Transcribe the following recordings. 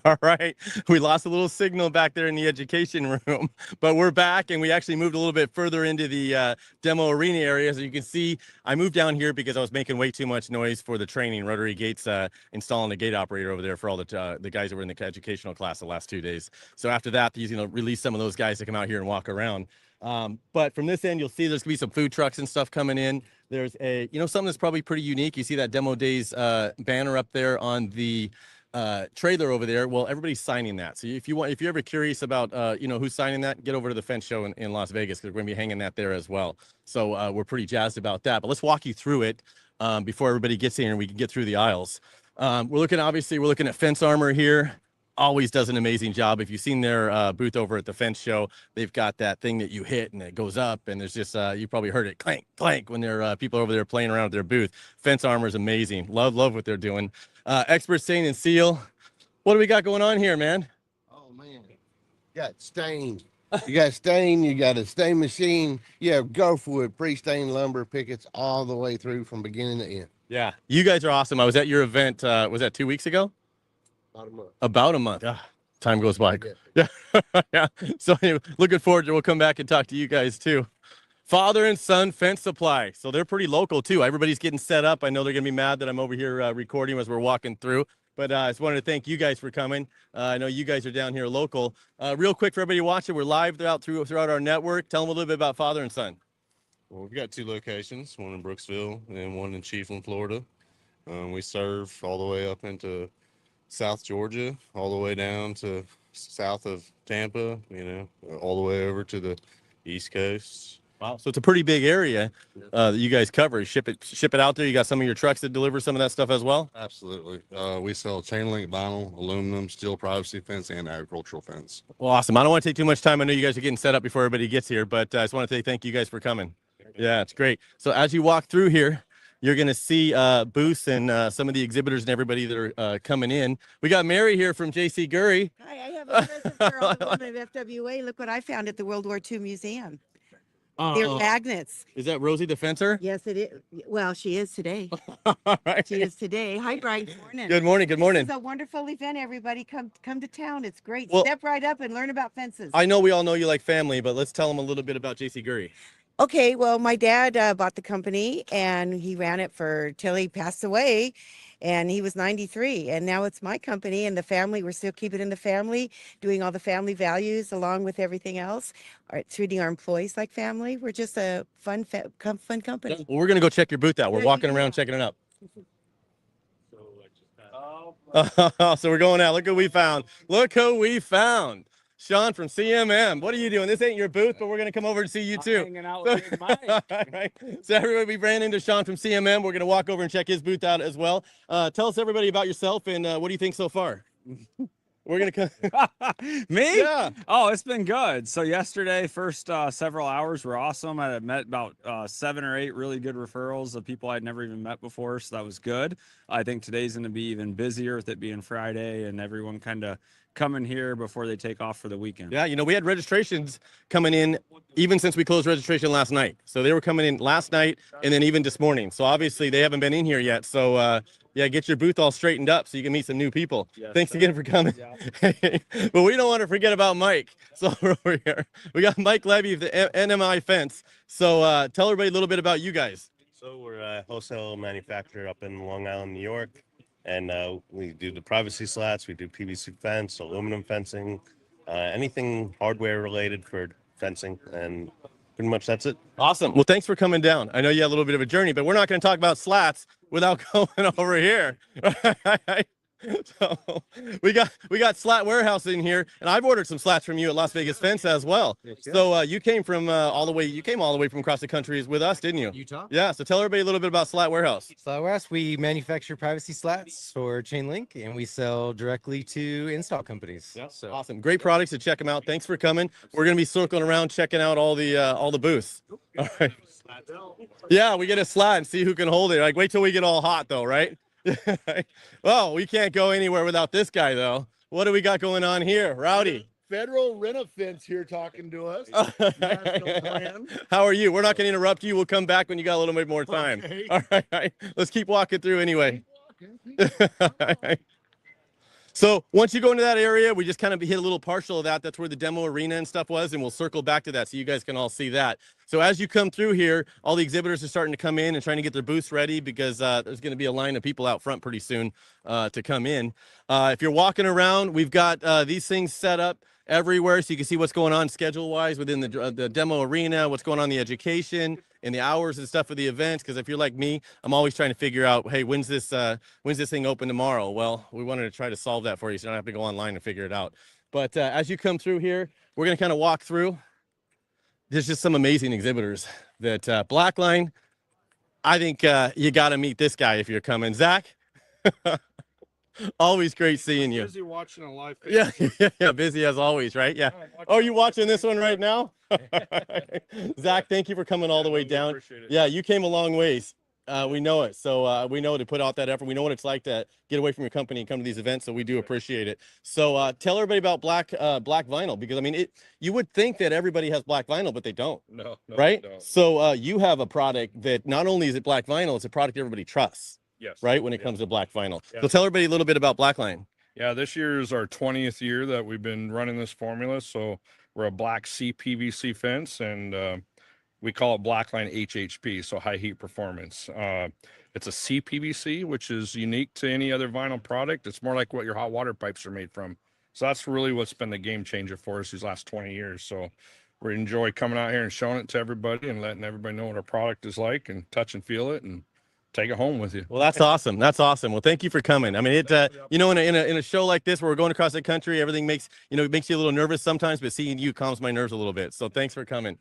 All right. We lost a little signal back there in the education room, but we're back and we actually moved a little bit further into the demo arena area. As you can see, I moved down here because I was making way too much noise for the training. Rotary Gates installing a gate operator over there for all the guys that were in the educational class the last 2 days. So after that, these, release some of those guys to come out here and walk around. But from this end, you'll see there's gonna be some food trucks and stuff coming in. There's a, something that's probably pretty unique. You see that Demo Days banner up there on the trailer over there. Well, everybody's signing that. So if you're ever curious about who's signing that, get over to the Fence Show in Las Vegas, because we're going to be hanging that there as well. So we're pretty jazzed about that. But let's walk you through it before everybody gets here and we can get through the aisles. We're looking at Fence Armor here. Always does an amazing job. If you've seen their booth over at the Fence Show, they've got that thing that you hit and it goes up, and there's just you probably heard it clank clank when there are people over there playing around at their booth. Fence Armor is amazing. Love what they're doing. Expert Stain and Seal. What do we got going on here, man? Oh man, you got stain. You got stain. You got a stain machine. You have Gulfwood pre-stained lumber pickets all the way through from beginning to end. Yeah, you guys are awesome. I was at your event. Was that 2 weeks ago? About a month. About a month. Time goes by. Yeah. Yeah. So anyway, looking forward to, we'll come back and talk to you guys too. Father and Son Fence Supply. So they're pretty local too. Everybody's getting set up. I know they're going to be mad that I'm over here recording as we're walking through. But I just wanted to thank you guys for coming. I know you guys are down here local. Real quick for everybody watching, we're live throughout our network. Tell them a little bit about Father and Son. Well, we've got 2 locations, one in Brooksville and one in Chiefland, Florida. We serve all the way up into South Georgia, all the way down to south of Tampa, all the way over to the East Coast. Wow. So it's a pretty big area that you guys cover. Ship it out there. You got some of your trucks that deliver some of that stuff as well? Absolutely. We sell chain link vinyl, aluminum, steel privacy fence, and agricultural fence. Well, awesome. I don't want to take too much time. I know you guys are getting set up before everybody gets here, but I just want to say thank you guys for coming. Yeah, it's great. So as you walk through here, you're going to see booths and some of the exhibitors and everybody that are coming in. We got Mary here from J.C. Gurry. Hi, I have a present for all the women of FWA. Look what I found at the World War II Museum. They're magnets. Is that Rosie the Fencer? Yes, it is. Well, she is today. All right. She is today. Hi, Brian. Good morning. Good morning. Good morning. It's a wonderful event, everybody. Come to town. It's great. Well, Step right up and learn about fences. I know we all know you like family, but let's tell them a little bit about J.C. Gurry. Okay, well, my dad bought the company and he ran it till he passed away, and he was 93. And now it's my company and the family. We're still keeping it in the family, doing all the family values along with everything else. Treating our employees like family. We're just a fun company. Well, we're going to go check your booth out. We're walking around checking it out. So we're going out. Look who we found. Look who we found. Sean from CMM. What are you doing? This ain't your booth, but we're going to come over and see you too. Hanging out with Mike. Right. So everybody, we ran into Sean from CMM. We're going to walk over and check his booth out as well. Tell us everybody about yourself and what do you think so far? We're going to come. Me? Yeah. Oh, it's been good. So yesterday, first several hours were awesome. I had met about 7 or 8 really good referrals of people I'd never even met before. So that was good. I think today's going to be even busier with it being Friday and everyone kind of coming here before they take off for the weekend. Yeah, we had registrations coming in even since we closed registration last night. So they were coming in last night and then even this morning. So obviously they haven't been in here yet. So yeah, get your booth all straightened up so you can meet some new people. Yes, thanks again for coming. Yeah. But we don't want to forget about Mike. So we're over here. We got Mike Levy of the NMI Fence. So tell everybody a little bit about you guys. So we're a wholesale manufacturer up in Long Island, New York. And we do the privacy slats, we do PVC fence, aluminum fencing, anything hardware related for fencing, and pretty much that's it. Awesome. Well, thanks for coming down. I know you had a little bit of a journey, but we're not going to talk about slats without going over here. So we got Slat Warehouse in here, and I've ordered some slats from you at Las Vegas Fence as well. So you came all the way from across the country with us, didn't you? Utah. Yeah. So tell everybody a little bit about Slat Warehouse. Slat Warehouse, we manufacture privacy slats for chain link, and we sell directly to install companies. Yeah. So awesome. Great products. So check them out. Thanks for coming. We're gonna be circling around checking out all the booths. All right. Yeah, we get a slat and see who can hold it. Like, wait till we get all hot though, right? Well, we can't go anywhere without this guy, though. What do we got going on here? Rowdy. Federal Rent-A-Fence here talking to us. How are you? We're not going to interrupt you. We'll come back when you got a little bit more time. Okay. All right. Let's keep walking through anyway. So once you go into that area, we just kind of hit a little partial of that. That's where the demo arena and stuff was, and we'll circle back to that so you guys can all see that. So as you come through here, all the exhibitors are starting to come in and trying to get their booths ready because there's going to be a line of people out front pretty soon to come in. If you're walking around, we've got these things set up everywhere so you can see what's going on schedule-wise within the demo arena, what's going on in the education and the hours and stuff for the events. Because if you're like me, I'm always trying to figure out, hey, when's this thing open tomorrow? Well, we wanted to try to solve that for you so you don't have to go online and figure it out. But as you come through here, we're going to kind of walk through. There's just some amazing exhibitors that Blackline. I think you got to meet this guy if you're coming. Zach, always great seeing you. Busy watching a live. Yeah, busy as always, right? Yeah. Oh, you watching this one right now? Zach, thank you for coming all the way down. Appreciate it. Yeah, you came a long ways. We know it. So we know to put out that effort. We know what it's like to get away from your company and come to these events. So we do appreciate it. So tell everybody about black vinyl, because I mean, you would think that everybody has black vinyl, but they don't. No, Right? they don't. So you have a product that not only is it black vinyl, it's a product everybody trusts, Yes. right? When it Yeah. comes to black vinyl. Yeah. So tell everybody a little bit about Blackline. Yeah, this year is our 20th year that we've been running this formula. So we're a black CPVC fence, and we call it Blackline HHP, so high heat performance. It's a CPVC, which is unique to any other vinyl product. It's more like what your hot water pipes are made from. So that's really what's been the game changer for us these last 20 years. So we enjoy coming out here and showing it to everybody and letting everybody know what our product is like and touch and feel it and take it home with you. Well, that's awesome. That's awesome. Well, thank you for coming. I mean, it, you know, in a show like this where we're going across the country, everything makes, it makes you a little nervous sometimes, but seeing you calms my nerves a little bit. So thanks for coming.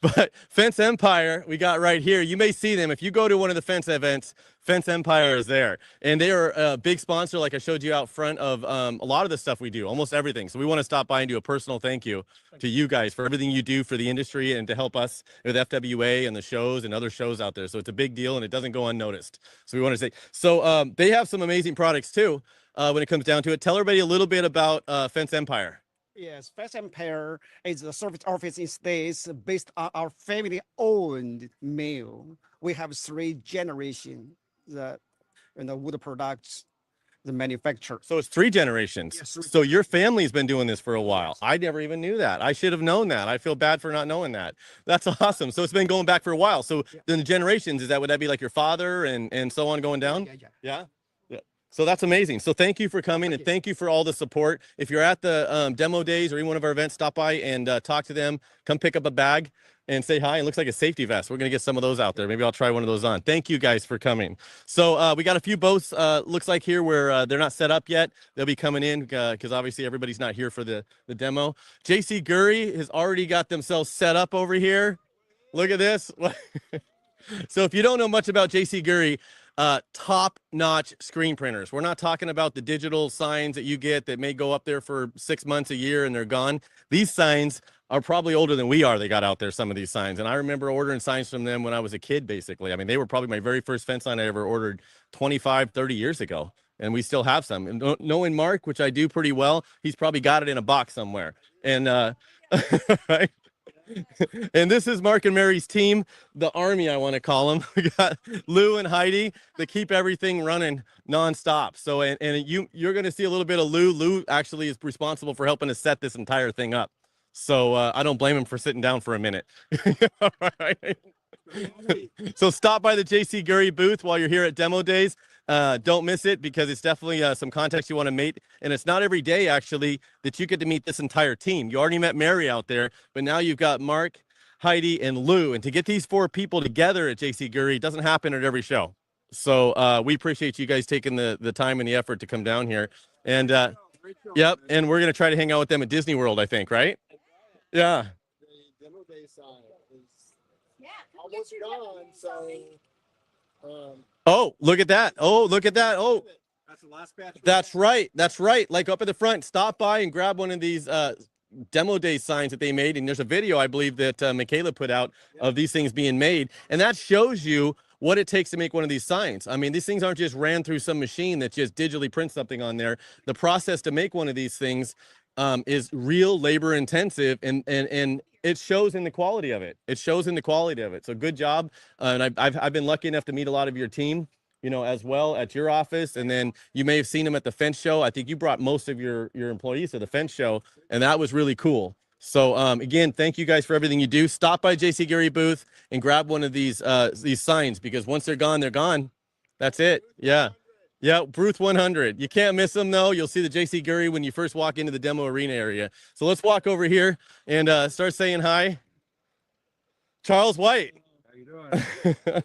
But Fence Empire, we got right here. You may see them. If you go to one of the fence events, Fence Empire is there. And they are a big sponsor, like I showed you out front, of a lot of the stuff we do, almost everything. So we want to stop by and do a personal thank you to you guys for everything you do for the industry and to help us with FWA and the shows and other shows out there. So it's a big deal and it doesn't go unnoticed. So we want to say, so they have some amazing products too when it comes down to it. Tell everybody a little bit about Fence Empire. Yes, Fence Empire is a service office in States based on our family-owned mill. We have 3 generations that wood products, the manufacturer. So it's 3 generations. Yes, 3 so your family's been doing this for a while. I never even knew that. I should have known that. I feel bad for not knowing that. That's awesome. So it's been going back for a while. So then the generations, would that be like your father and so on going down? Yeah. So that's amazing. So thank you for coming and thank you for all the support. If you're at the demo days or even one of our events, stop by and talk to them. Come pick up a bag and say hi. It looks like a safety vest. We're going to get some of those out there. Maybe I'll try one of those on. Thank you guys for coming. So we got a few boats, looks like here where they're not set up yet. They'll be coming in because obviously everybody's not here for the demo. JC Gurry has already got themselves set up over here. Look at this. So if you don't know much about JC Gurry, top-notch screen printers. We're not talking about the digital signs that you get that may go up there for 6 months, a year, and they're gone. These signs are probably older than we are. They got out there, some of these signs. And I remember ordering signs from them when I was a kid, basically. I mean, they were probably my very first fence sign I ever ordered 25, 30 years ago. And we still have some. And knowing Mark, which I do pretty well, he's probably got it in a box somewhere. And, right? And this is Mark and Mary's team, the army, I want to call them. We got Lou and Heidi that keep everything running nonstop. So, and you're going to see a little bit of Lou. Lou actually is responsible for helping us set this entire thing up. So I don't blame him for sitting down for a minute. All right. So stop by the JC Gurry booth while you're here at demo days. Don't miss it because it's definitely some context you want to meet. And it's not every day, actually, that you get to meet this entire team. You already met Mary out there, but now you've got Mark, Heidi, and Lou. And to get these 4 people together at JC Gurry doesn't happen at every show. So we appreciate you guys taking the time and the effort to come down here. And yep, and we're going to try to hang out with them at Disney World, I think, right? Yeah. The demo day sign is almost gone, so Oh, look at that. Oh, look at that. Oh, that's the last batch. that's right. That's right. Like up at the front, stop by and grab one of these demo day signs that they made. And there's a video, I believe, that Michaela put out of these things being made. And that shows you what it takes to make one of these signs. I mean, these things aren't just ran through some machine that just digitally prints something on there. The process to make one of these things is real labor intensive, and it shows in the quality of it. It shows in the quality of it. So good job. And I've been lucky enough to meet a lot of your team as well at your office. And then you may have seen him at the fence show. I think you brought most of your employees to the fence show, and that was really cool. So again, thank you guys for everything you do. Stop by JC Gary booth and grab one of these signs, because once they're gone, they're gone. That's it. Yeah. Yeah, Booth 100. You can't miss them, though. You'll see the JC Gary when you first walk into the demo arena area. So let's walk over here and start saying hi. Charles White. How you doing?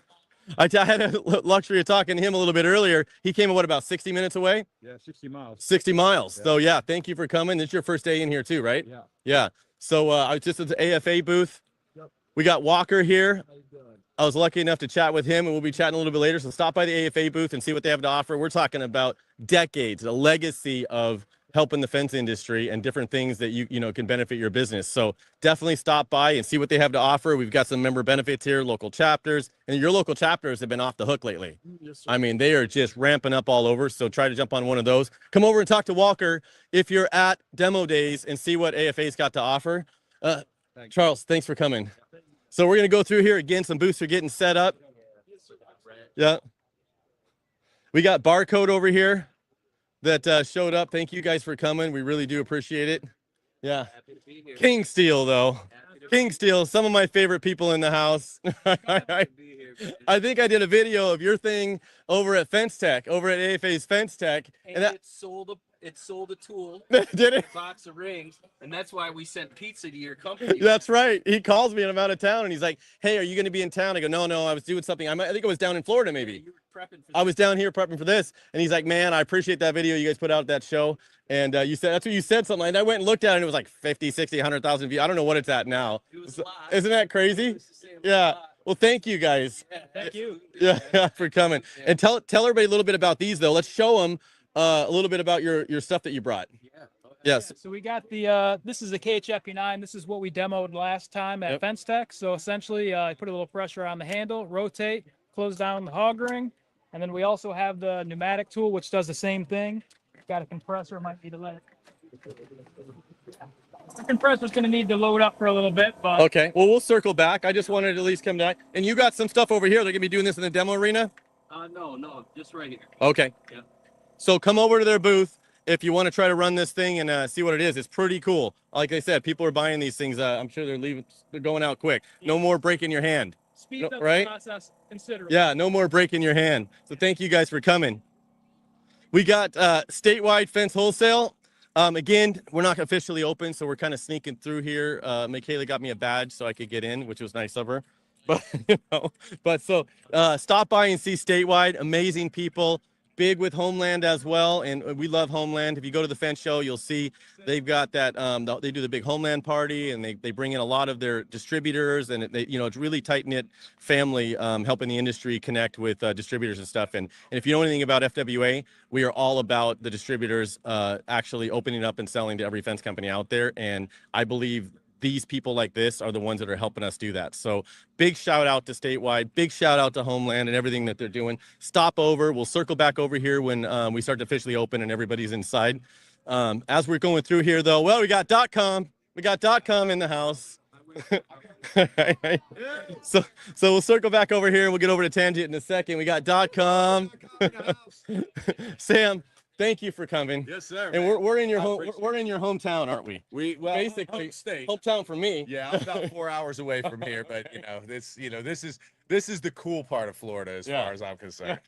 I had a luxury of talking to him a little bit earlier. He came, about 60 minutes away? Yeah, 60 miles. 60 miles. Yeah. So, yeah, thank you for coming. This is your first day in here, too, right? Yeah. Yeah. So I was just at the AFA booth. Yep. We got Walker here. How you doing? I was lucky enough to chat with him, and we'll be chatting a little bit later. So stop by the AFA booth and see what they have to offer. We're talking about decades, a legacy of helping the fence industry and different things that you can benefit your business. So definitely stop by and see what they have to offer. We've got some member benefits here, local chapters, and your local chapters have been off the hook lately. Yes, sir. I mean, they are just ramping up all over. So try to jump on one of those. Come over and talk to Walker if you're at demo days and see what AFA's got to offer. Charles, thanks for coming. So we're going to go through here again. Some booths are getting set up. Yeah. We got Barcode over here that showed up. Thank you guys for coming. We really do appreciate it. Yeah. King Steel, though. King Steel, some of my favorite people in the house. I think I did a video of your thing over at Fence Tech, over at AFA's Fence Tech. And it sold a tool. Did it? A box of rings, and that's why we sent pizza to your company. That's right. He calls me and I'm out of town, and he's like, "Hey, are you going to be in town?" I go, "No, I was doing something. I think I was down in Florida, maybe." You were prepping for I was down here prepping for this, and he's like, "Man, I appreciate that video you guys put out at that show." And you said, that's what you said, something. And I went and looked at it, and it was like 50, 60, 100,000 views. I don't know what it's at now. It was a lot. Isn't that crazy? Yeah. Well, thank you guys. Yeah, thank you. Yeah, for coming. Yeah. And tell everybody a little bit about these, though. Let's show them a little bit about your stuff that you brought. Yeah. Yes. So we got the this is the KHFP9. This is what we demoed last time at Yep. Fence Tech. So essentially, put a little pressure on the handle, rotate, close down the hog ring, and then we also have the pneumatic tool, which does the same thing. Got a compressor, might need to let it. The compressor's going to need to load up for a little bit, but Okay. Well, we'll circle back. I just wanted to at least come back. And you got some stuff over here. They're gonna be doing this in the demo arena. No, just right here. Okay. Yeah. So come over to their booth if you want to try to run this thing and see what it is. It's pretty cool. Like I said, people are buying these things. I'm sure they're going out quick. No more breaking your hand. speeds No, up right? the process considerably. Yeah, no more breaking your hand. So thank you guys for coming. We got statewide fence wholesale. Again, we're not officially open, so we're kind of sneaking through here. Michaela got me a badge so I could get in, which was nice of her. But so stop by and see statewide. Amazing people. Big with Homeland as well, and we love Homeland. If you go to the fence show, you'll see they've got that. They do the big Homeland party, and they bring in a lot of their distributors, and it's really tight knit family, helping the industry connect with distributors and stuff. And if you know anything about FWA, we are all about the distributors actually opening up and selling to every fence company out there. And I believe these people like this are the ones that are helping us do that. So big shout out to statewide, big shout out to Homeland and everything that they're doing. Stop over. We'll circle back over here when we start to officially open and everybody's inside. As we're going through here though, well, we got .com. We got .com in the house. So we'll circle back over here and we'll get over to Tangent in a second. We got .com. Sam, thank you for coming. Yes, sir. And man. we're in your I home. appreciate We're in your hometown, aren't we? Well, basically home state. hometown for me. Yeah, I'm about 4 hours away from here, but this is the cool part of Florida as Yeah. far as I'm concerned.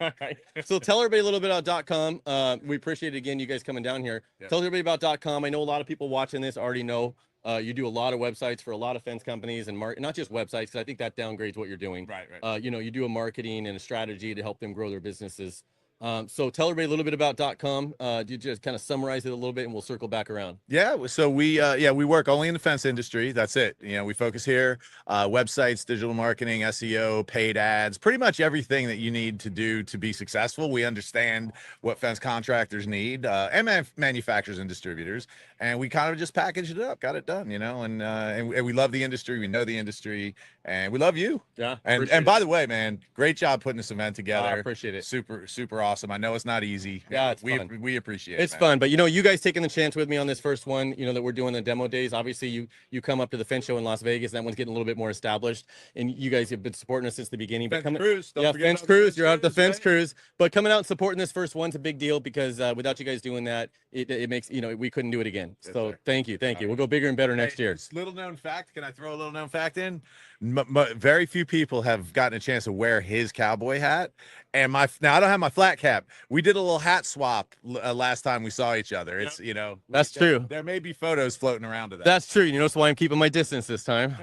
So tell everybody a little bit about .com. We appreciate it again, you guys coming down here. Yeah. Tell everybody about .com. I know a lot of people watching this already know you do a lot of websites for a lot of fence companies and not just websites, because I think that downgrades what you're doing. Right, right. You do a marketing and a strategy to help them grow their businesses. So tell everybody a little bit about .com. You just kind of summarize it a little bit and we'll circle back around. Yeah, so we work only in the fence industry. That's it. We focus here, websites, digital marketing, SEO, paid ads, pretty much everything that you need to do to be successful. We understand what fence contractors need, and manufacturers and distributors, and we kind of just packaged it up, got it done, and we love the industry, we know the industry, and we love you. Yeah. And by the way, man, great job putting this event together. I appreciate it. Super awesome. awesome. I know it's not easy. Yeah, it's we fun. we appreciate it. It's man. fun, but you guys taking the chance with me on this first one, that we're doing the demo days. Obviously, you come up to the Fence Show in Las Vegas. That one's getting a little bit more established, and you guys have been supporting us since the beginning. But Fence coming, Cruise, don't yeah, forget Fence about the Cruise. Fence You're out at the Cruise, Fence right? Cruise, but coming out and supporting this first one's a big deal because without you guys doing that, it makes we couldn't do it again. Yes, So sir. thank you. We'll go bigger and better next Hey, year. just little known fact. Can I throw a little known fact in? Very few people have gotten a chance to wear his cowboy hat. And now I don't have my flat cap. We did a little hat swap last time we saw each other. It's That's true. There may be photos floating around of that. That's true. You notice why I'm keeping my distance this time.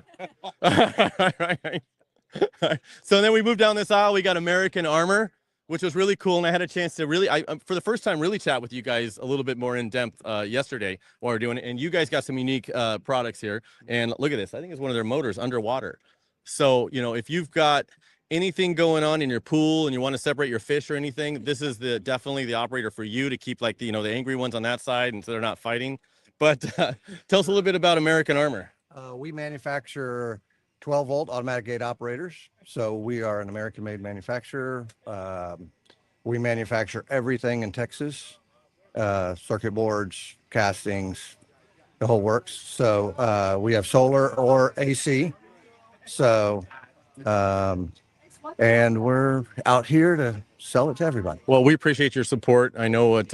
Right. So then we moved down this aisle. We got American Armor, which was really cool. And I had a chance to really, for the first time, really chat with you guys a little bit more in depth yesterday while we are doing it. And you guys got some unique products here. And look at this. I think it's one of their motors underwater. So, if you've got anything going on in your pool and you want to separate your fish or anything, this is definitely the operator for you to keep the angry ones on that side and so they're not fighting. But tell us a little bit about American Armor. We manufacture 12-volt automatic gate operators. So we are an American-made manufacturer. We manufacture everything in Texas, circuit boards, castings, the whole works. So we have solar or AC. So, and we're out here to sell it to everybody. Well, we appreciate your support. I know what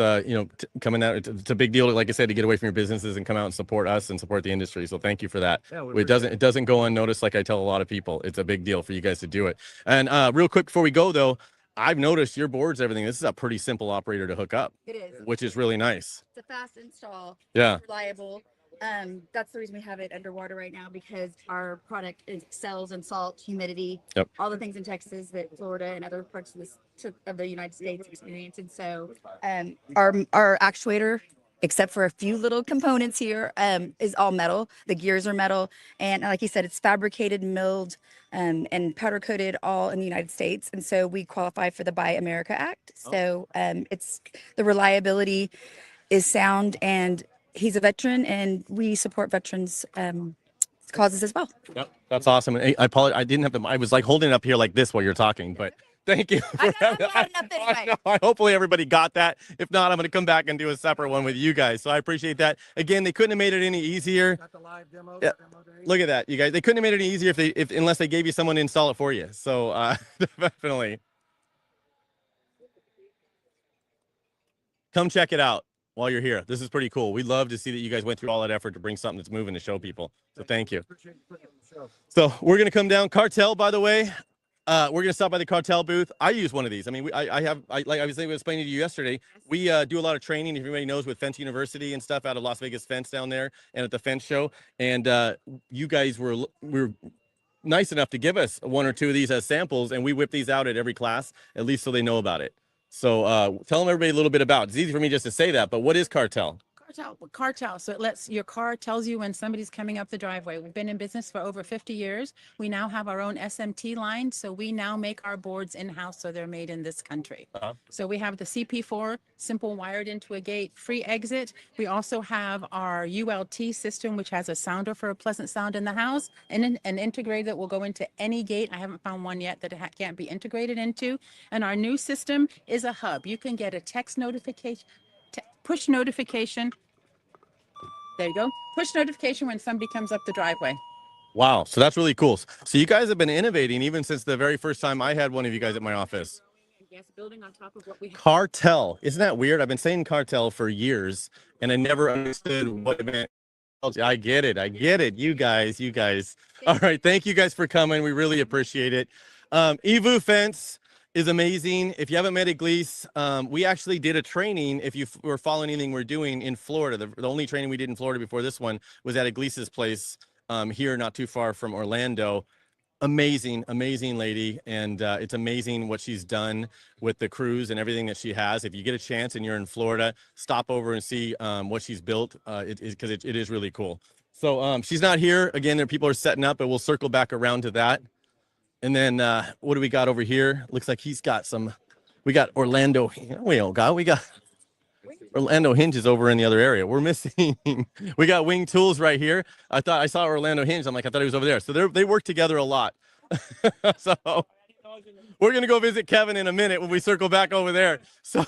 coming out. It's a big deal, like I said, to get away from your businesses and come out and support us and support the industry. So thank you for that. Yeah, it doesn't go unnoticed. Like I tell a lot of people, it's a big deal for you guys to do it. And real quick before we go though, I've noticed your boards, everything. This is a pretty simple operator to hook up. It is. Which is really nice. It's a fast install. Yeah. It's reliable. That's the reason we have it underwater right now because our product excels in salt, humidity, Yep. all the things in Texas that Florida and other parts of the United States experience. And so our actuator, except for a few little components here, is all metal. The gears are metal. And like you said, it's fabricated, milled, and powder coated all in the United States. And so we qualify for the Buy America Act. So it's the reliability is sound, and he's a veteran, and we support veterans causes as well. Yep. That's awesome. And I apologize. I didn't have I was like holding it up here like this while you're talking, but thank you. Hopefully everybody got that. If not, I'm going to come back and do a separate one with you guys. So I appreciate that. Again, they couldn't have made it any easier. Got the live demo. Yeah. Look at that, you guys. They couldn't have made it any easier unless they gave you someone to install it for you. So definitely come check it out while you're here. This is pretty cool. We love to see that you guys went through all that effort to bring something that's moving to show people. So thank you. Appreciate you putting it on the show. So we're going to come down. Cartel, by the way, we're going to stop by the Cartel booth. I use one of these. I mean, like I was explaining to you yesterday, we do a lot of training, if everybody knows, with Fence University and stuff out of Las Vegas Fence down there and at the Fence Show. And you guys were nice enough to give us one or two of these as samples, and we whip these out at every class, at least so they know about it. So tell them everybody a little bit about it. It's easy for me just to say that, but what is Cartel? Cartel. So it lets your car tells you when somebody's coming up the driveway. We've been in business for over 50 years. We now have our own SMT line. So we now make our boards in-house. So they're made in this country. So we have the CP4, simple wired into a gate, free exit. We also have our ULT system, which has a sounder for a pleasant sound in the house, and an integrated that will go into any gate. I haven't found one yet that it can't be integrated into. And our new system is a hub. You can get a text notification, push notification. There you go. Push notification when somebody comes up the driveway. Wow. So that's really cool. So you guys have been innovating even since the very first time I had one of you guys at my office. Yes, building on top of what we have. Cartel. Isn't that weird? I've been saying cartel for years and I never understood what it meant. I get it. You guys. All right. Thank you guys for coming. We really appreciate it. Evu Fence is amazing. If you haven't met Iglesias, we actually did a training. If you were following anything we're doing in Florida, the only training we did in Florida before this one was at Iglesias' place here, not too far from Orlando. Amazing lady. And it's amazing what she's done with the cruise and everything that she has. If you get a chance and you're in Florida, stop over and see what she's built because it is really cool. So she's not here. Again, people are setting up, but we'll circle back around to that. And then what do we got over here? Looks like he's got we got Orlando. We got Orlando hinges over in the other area. We're missing, we got Wing Tools right here. I thought I saw Orlando hinge. I thought he was over there. So they work together a lot. So We're gonna go visit Kevin in a minute when we circle back over there. So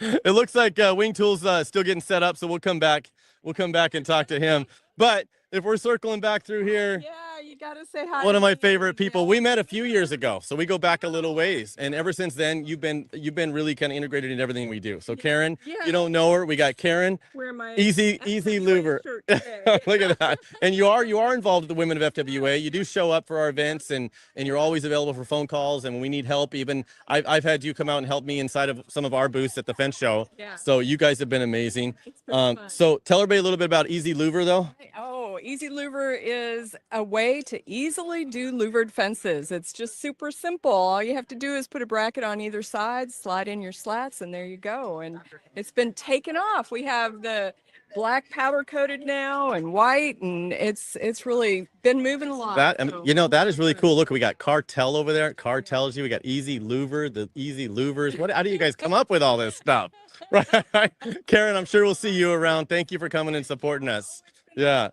it looks like Wing Tools still getting set up, so we'll come back. We'll come back and talk to him. But if we're circling back through here, Yeah, you gotta say hi. one to of my me. favorite people. We met a few years ago, so we go back a little ways. And ever since then, you've been really kind of integrated in everything we do. So Karen, Yeah. you don't know her. We got Karen, Wear my Easy Louver. shirt today. Look at that. And you are involved with the Women of FWA. You do show up for our events, and you're always available for phone calls. And when we need help, even I've had you come out and help me inside of some of our booths at the fence show. Yeah. So you guys have been amazing. It's been fun. So tell everybody a little bit about Easy Louver, though. Oh, Easy Louver is a way to easily do louvered fences. It's just super simple. All you have to do is put a bracket on either side, slide in your slats, and there you go. And it's been taken off. We have the black powder coated now and white, and it's really been moving along. That So- you know, that is really cool. Look, we got Cartel over there. Cartel's you. We got Easy Louver, the Easy Louvers. How do you guys come up with all this stuff? Right, Karen. I'm sure we'll see you around. Thank you for coming and supporting us. Yeah,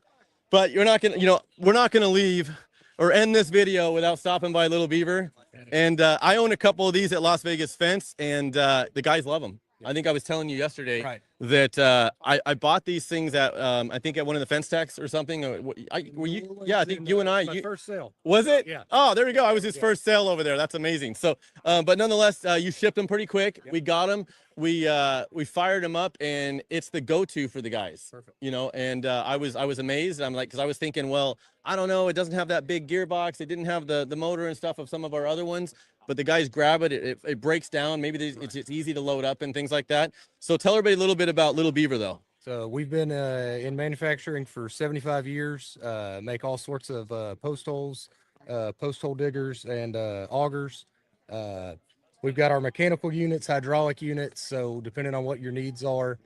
but you're not gonna, we're not gonna leave or end this video without stopping by Little Beaver. And I own a couple of these at Las Vegas Fence, and the guys love them. I think I was telling you yesterday that I bought these things at I think at one of the fence techs or something. Were you? Yeah, I think you and I. My first sale. Was it? Yeah. Oh, there we go. I was his first sale over there. That's amazing. So, but nonetheless, you shipped them pretty quick. We got them. We fired them up, and it's the go-to for the guys. Perfect. You know, and I was amazed. I'm like, because I was thinking, well, I don't know, it doesn't have that big gearbox. It didn't have the motor and stuff of some of our other ones. But the guys grab it. It breaks down. Maybe it's easy to load up and things like that. So tell everybody a little bit about Little Beaver, though. So we've been in manufacturing for 75 years, make all sorts of post holes, post hole diggers, and augers. We've got our mechanical units, hydraulic units. So depending on what your needs are,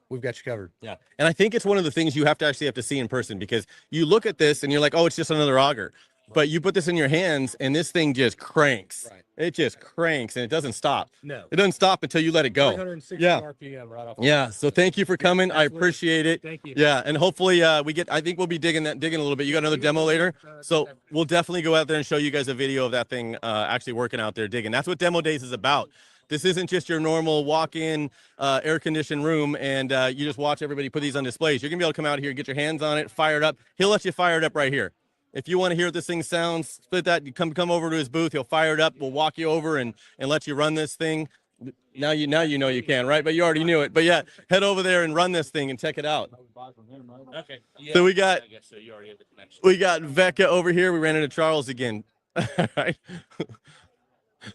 we've got you covered. Yeah. And I think it's one of the things you have to see in person, because you look at this and you're like, oh, it's just another auger. But you put this in your hands and this thing just cranks. Right. It just cranks and it doesn't stop. No. It doesn't stop until you let it go. 360 Yeah. RPM right off. Yeah. So thank you for coming. I Absolutely. appreciate it. Thank you. Yeah. And hopefully I think we'll be digging a little bit. You got another demo later. So we'll definitely go out there and show you guys a video of that thing actually working out there digging. That's what Demo Days is about. This isn't just your normal walk-in air-conditioned room and you just watch everybody put these on displays. You're gonna be able to come out here, get your hands on it, fire it up. He'll let you fire it up right here. If you want to hear what this thing sounds, split that. You come over to his booth. He'll fire it up. We'll walk you over and let you run this thing. Now you know you can, right? But you already knew it. But yeah, head over there and run this thing and check it out. Okay. So we got I guess so. You already have the connection. we got Vecca over here. We ran into Charles again. Right.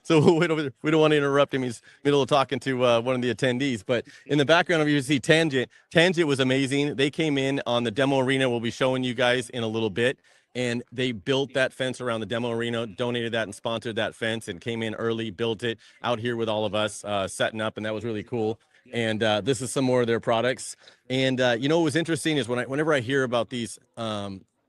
So we'll wait over there. We don't want to interrupt him. He's middle of talking to one of the attendees. But in the background over here, you see Tangent. Tangent was amazing. They came in on the demo arena. We'll be showing you guys in a little bit. And they built that fence around the demo arena, donated that and sponsored that fence, and came in early, built it out here with all of us, setting up, and that was really cool. And this is some more of their products. And you know what was interesting is whenever I hear about these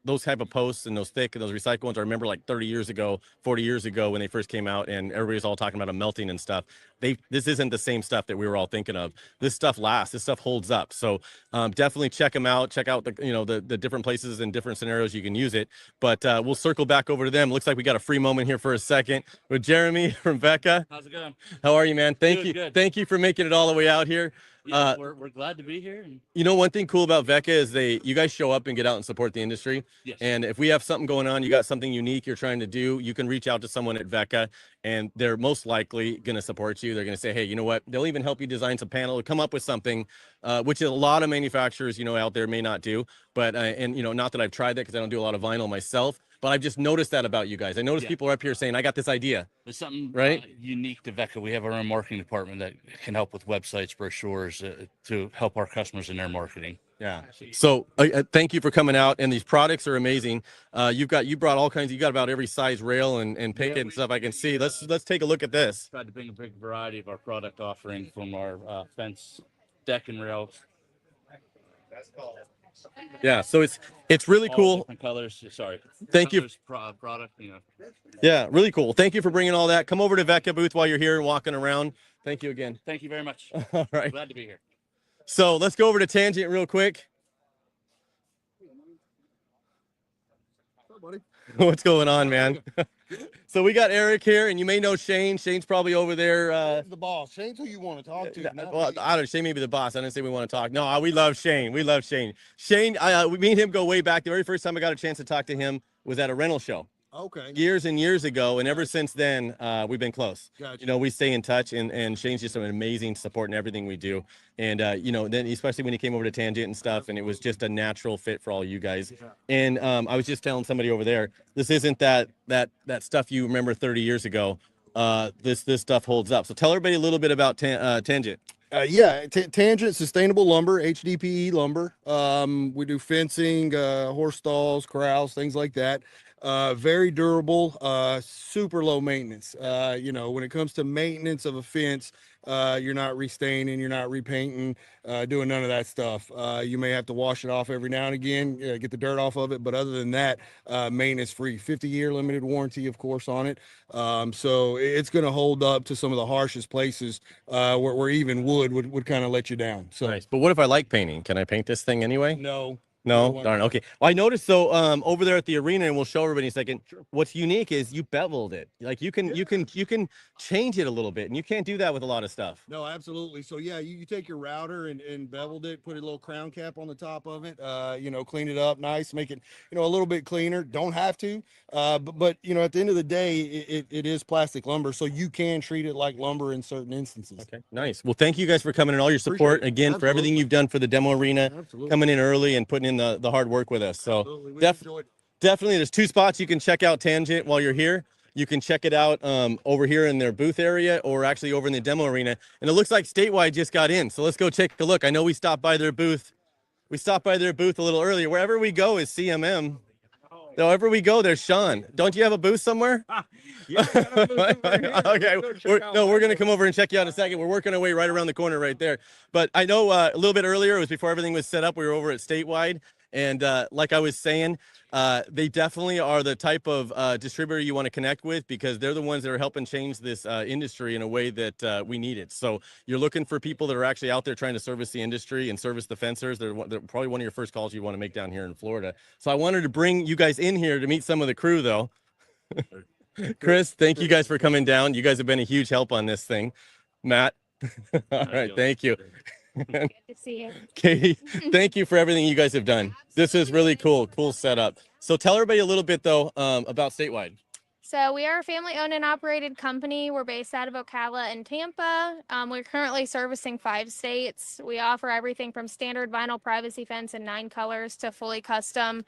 those type of posts and those thick and those recycled ones, I remember like 30 years ago, 40 years ago when they first came out and everybody was all talking about them melting and stuff. This isn't the same stuff that we were all thinking of. This stuff lasts. This stuff holds up. So definitely check them out. Check out the different places and different scenarios you can use it. But we'll circle back over to them. Looks like we got a free moment here for a second with Jeremy from Vecca. How's it going? How are you, man? Thank Good, you. good. Thank you for making it all the way out here. Yeah, we're glad to be here. And You know, one thing cool about Vecca is you guys show up and get out and support the industry. Yes. And if we have something going on, you got something unique you're trying to do, you can reach out to someone at Vecca and they're most likely going to support you. They're going to say, hey, you know what? They'll even help you design some panel or come up with something, which a lot of manufacturers, out there may not do. But, not that I've tried that because I don't do a lot of vinyl myself, but I've just noticed that about you guys. I noticed Yeah. people are up here saying, I got this idea. there's something Right? unique to Vecca. We have our own marketing department that can help with websites, brochures to help our customers in their marketing. Yeah. So thank you for coming out, and these products are amazing. You brought all kinds. You got about every size rail and picket and stuff I can see. Let's take a look at this. Tried to bring a big variety of our product offering from our fence, deck, and rails. Yeah. So it's really All cool. different colors. Sorry. Thank you. Colors, product. Yeah, really cool. Thank you for bringing all that. Come over to Vecca booth while you're here and walking around. Thank you again. Thank you very much. All right. Glad to be here. So let's go over to Tangent real quick. What's going on, man? So we got Eric here, and you may know Shane. Shane's probably over there. The boss. Shane's who you want to talk to. not Well, me. I don't know. Shane may be the boss. I didn't say we want to talk. No, we love Shane. We love Shane. Shane, me and him go way back. The very first time I got a chance to talk to him was at a rental show. Okay. Years and years ago, and ever since then, we've been close. Gotcha. You know, we stay in touch, and Shane's just an amazing support in everything we do. And you know, then especially when he came over to Tangent and stuff, and it was just a natural fit for all you guys. And I was just telling somebody over there, this isn't that stuff you remember 30 years ago. This stuff holds up. So tell everybody a little bit about Tangent. Tangent Sustainable Lumber, HDPE lumber. We do fencing, horse stalls, corrals, things like that. Very durable, super low maintenance. You know, when it comes to maintenance of a fence, you're not restaining, you're not repainting, doing none of that stuff. You may have to wash it off every now and again, get the dirt off of it. But other than that, maintenance free, 50-year limited warranty, of course, on it. So it's going to hold up to some of the harshest places where even wood would kind of let you down. So Nice. But what if I like painting? Can I paint this thing anyway? no. No, darn. Okay. Well, I noticed though, over there at the arena, and we'll show everybody in a second. What's unique is you beveled it. Like you can change it a little bit, and you can't do that with a lot of stuff. No, absolutely. So yeah, you take your router and beveled it, put a little crown cap on the top of it, you know, clean it up nice, make it, you know, a little bit cleaner. Don't have to, but you know, at the end of the day, it is plastic lumber, so you can treat it like lumber in certain instances. Okay, nice. Well, thank you guys for coming and all your support Appreciate it. again for everything Absolutely. you've done for the demo arena, Absolutely. coming in early and putting in the hard work with us. So Absolutely. We enjoyed it. definitely, there's 2 spots you can check out Tangent while you're here. You can check it out over here in their booth area, or actually over in the demo arena. And it looks like Statewide just got in, so let's go take a look. I know we stopped by their booth. We stopped by their booth a little earlier. Wherever we go is CMM. Wherever we go, there's Sean. Don't you have a booth somewhere? Okay. We're going to come over and check you out in a second. We're working our way right around the corner right there. But I know a little bit earlier, it was before everything was set up. We were over at Statewide. And like I was saying, they definitely are the type of distributor you want to connect with, because they're the ones that are helping change this industry in a way that we need it. So you're looking for people that are actually out there trying to service the industry and service the fencers. They're probably one of your first calls you want to make down here in Florida. So I wanted to bring you guys in here to meet some of the crew, though. Chris, thank you guys for coming down. You guys have been a huge help on this thing. Matt, all right, thank you. Good to see you. Katie, thank you for everything you guys have done. This is really cool setup. So tell everybody a little bit though about Statewide. So we are a family-owned and operated company. We're based out of Ocala and Tampa. We're currently servicing 5 states. We offer everything from standard vinyl privacy fence in 9 colors to fully custom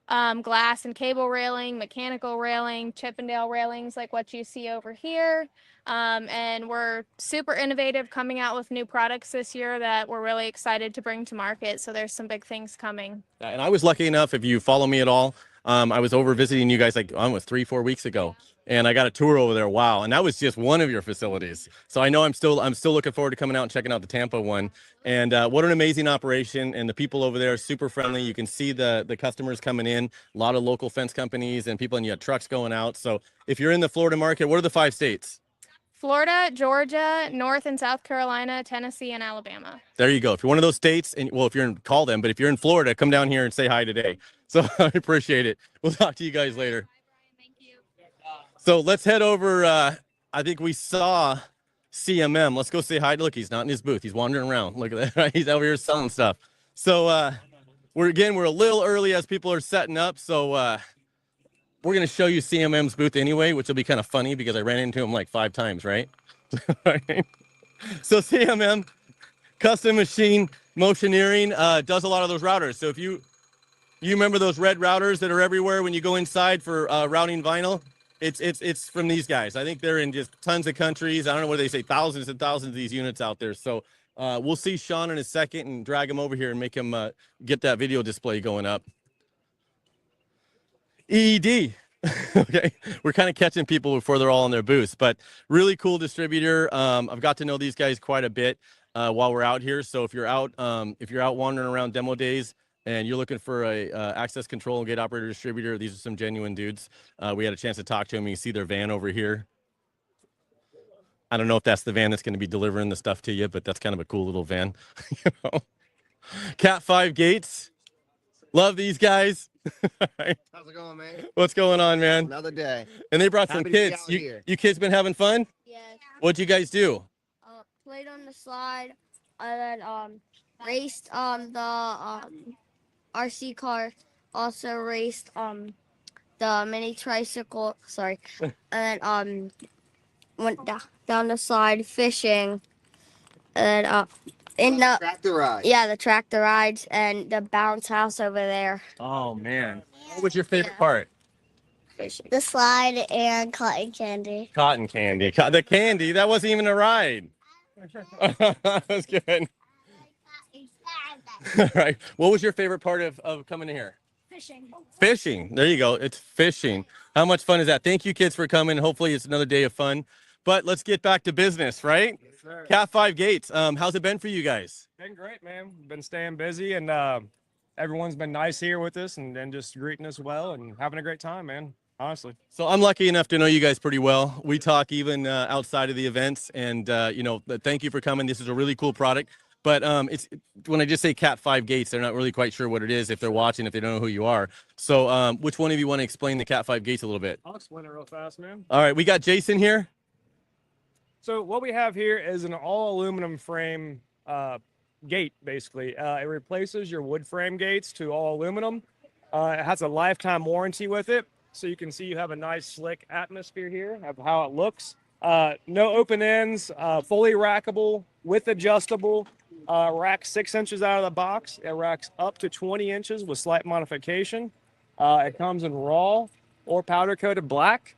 glass and cable railing, mechanical railing, Chippendale railings like what you see over here. And we're super innovative, coming out with new products this year that we're really excited to bring to market. So there's some big things coming. And I was lucky enough, if you follow me at all, I was over visiting you guys like almost 3-4 weeks ago, and I got a tour over there. Wow. And that was just one of your facilities. So I know I'm still looking forward to coming out and checking out the Tampa one. And what an amazing operation. And the people over there are super friendly. You can see the customers coming in, a lot of local fence companies and people, and you have trucks going out. So if you're in the Florida market, what are the 5 states? Florida, Georgia, North and South Carolina, Tennessee, and Alabama. There you go. If you're one of those states, and well, if you're in, call them, but if you're in Florida, come down here and say hi today. So I appreciate it. We'll talk to you guys later. Thank you. So let's head over. I think we saw CMM. Let's go say hi. Look, he's not in his booth. He's wandering around. Look at that. Right? He's over here selling stuff. So we're a little early as people are setting up. So we're going to show you CMM's booth anyway, which will be kind of funny because I ran into him like 5 times, right? So CMM, custom machine motioneering, does a lot of those routers. So if you remember those red routers that are everywhere when you go inside for routing vinyl, it's from these guys. I think they're in just tons of countries. I don't know what they say, thousands and thousands of these units out there. So we'll see Sean in a second and drag him over here and make him get that video display going up. EED. Okay, we're kind of catching people before they're all in their booths, but really cool distributor. I've got to know these guys quite a bit while we're out here. So if you're out wandering around demo days and you're looking for a access control and gate operator distributor, these are some genuine dudes. We had a chance to talk to them. You can see their van over here. I don't know if that's the van that's going to be delivering the stuff to you, but that's kind of a cool little van. You know? Cat 5 gates. Love these guys. How's it going, man? What's going on, man? Another day. And they brought some Happy to be kids. out You, here. you kids been having fun? Yes. What'd you guys do? Played on the slide, and then raced the RC car. Also raced the mini tricycle. Sorry, and then went down the slide fishing, and in the Tractor ride. yeah, the tractor rides and the bounce house over there. Oh man. What was your favorite part? The slide and cotton candy. Cotton candy. The candy, that wasn't even a ride. That was good. All right. What was your favorite part of coming here? Fishing. Fishing. There you go. It's fishing. How much fun is that? Thank you, kids, for coming. Hopefully it's another day of fun. But let's get back to business, right? Yes, sir. Cat 5 Gates. How's it been for you guys? Been great, man. Been staying busy, and everyone's been nice here with us and just greeting us well and having a great time, man. Honestly. So I'm lucky enough to know you guys pretty well. We talk even outside of the events, and thank you for coming. This is a really cool product. But it's when I just say Cat 5 Gates, they're not really quite sure what it is if they're watching, if they don't know who you are. So which one of you want to explain the Cat 5 Gates a little bit? I'll explain it real fast, man. All right, we got Jason here. So what we have here is an all aluminum frame gate, basically. It replaces your wood frame gates to all aluminum. It has a lifetime warranty with it. So you can see you have a nice slick atmosphere here of how it looks. No open ends, fully rackable with adjustable. Racks 6 inches out of the box. It racks up to 20 inches with slight modification. It comes in raw or powder coated black.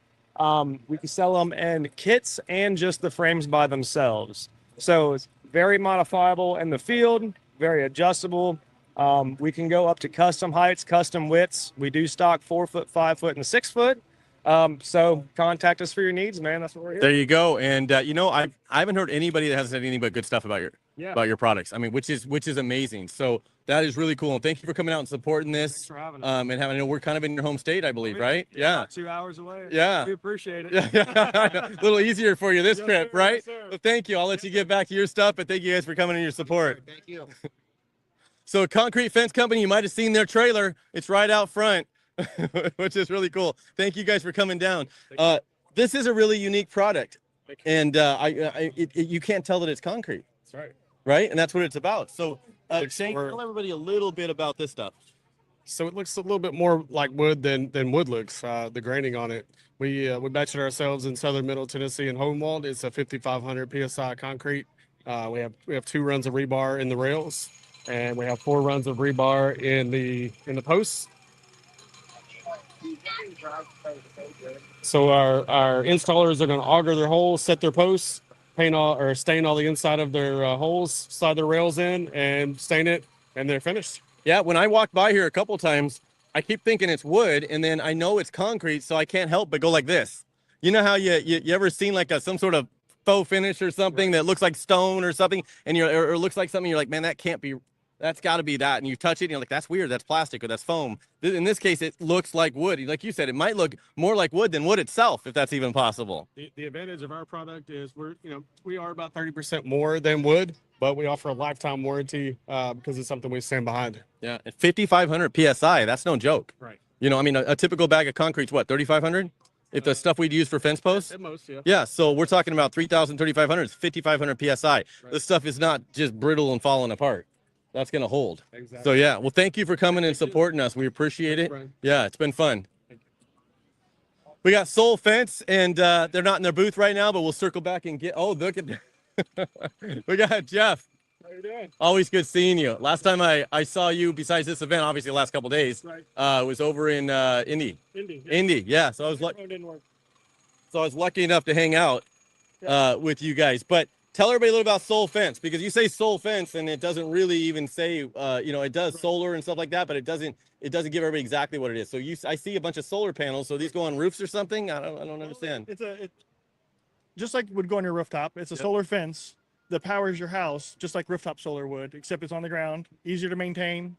We can sell them in kits and just the frames by themselves. So it's very modifiable in the field, very adjustable. We can go up to custom heights, custom widths. We do stock 4 foot, 5 foot, and 6 foot. So contact us for your needs, man. That's what we're here. There you go. And I haven't heard anybody that hasn't said anything but good stuff about your products. I mean, which is amazing. So that is really cool. And thank you for coming out and supporting this. Thanks for having us. And having, we're kind of in your home state, I believe, right? Yeah. About 2 hours away. Yeah. We appreciate it. Yeah. A little easier for you this Yes, trip, sir. right? Yes, sir. So thank you. I'll let you get back to your stuff, but thank you guys for coming and your support. Thank you. So Concrete Fence Company, you might have seen their trailer. It's right out front, which is really cool. Thank you guys for coming down. This is a really unique product, and you can't tell that it's concrete, That's right. right? And that's what it's about. So It's Shane, for- tell everybody a little bit about this stuff. So it looks a little bit more like wood than wood looks. The graining on it. We batched it ourselves in southern Middle Tennessee in Homewald. It's a 5,500 psi concrete. We have 2 runs of rebar in the rails, and we have 4 runs of rebar in the posts. So our installers are going to auger their holes, set their posts, paint all or stain all the inside of their holes, slide their rails in, and stain it, and they're finished. Yeah, when I walked by here a couple times, I keep thinking it's wood, and then I know it's concrete, so I can't help but go like this. You know how you ever seen like some sort of faux finish or something that looks like stone or something, and or looks like something, you're like, man, that can't be, that's got to be that, and you touch it, and you're like, that's weird, that's plastic or that's foam. In this case, it looks like wood. Like you said, it might look more like wood than wood itself, if that's even possible. The advantage of our product is we are about 30% more than wood, but we offer a lifetime warranty because it's something we stand behind. Yeah, at 5,500 psi, that's no joke. Right. I mean, a typical bag of concrete's what, 3,500? If the stuff we'd use for fence posts? At most, yeah. Yeah, so we're talking about 3,000, 3,500, it's 5,500 psi. This stuff is not just brittle and falling apart. That's going to hold. Exactly. So yeah, well, thank you for coming and supporting us. We appreciate it. Brian. Yeah, it's been fun. We got Soul Fence, and they're not in their booth right now, but we'll circle back and get, oh, look at we got Jeff. How you doing? Always good seeing you. Last time I saw you, besides this event, obviously the last couple days, Right. was over in Indy. Indy. Indy, yeah. So I was Phone didn't work. lucky enough to hang out with you guys. But tell everybody a little about Soul Fence, because you say Soul Fence and it doesn't really even say it does solar and stuff like that, but it doesn't give everybody exactly what it is. So I see a bunch of solar panels. So these go on roofs or something? I don't understand. It's just like would go on your rooftop. It's a solar fence that powers your house, just like rooftop solar would, except it's on the ground, easier to maintain.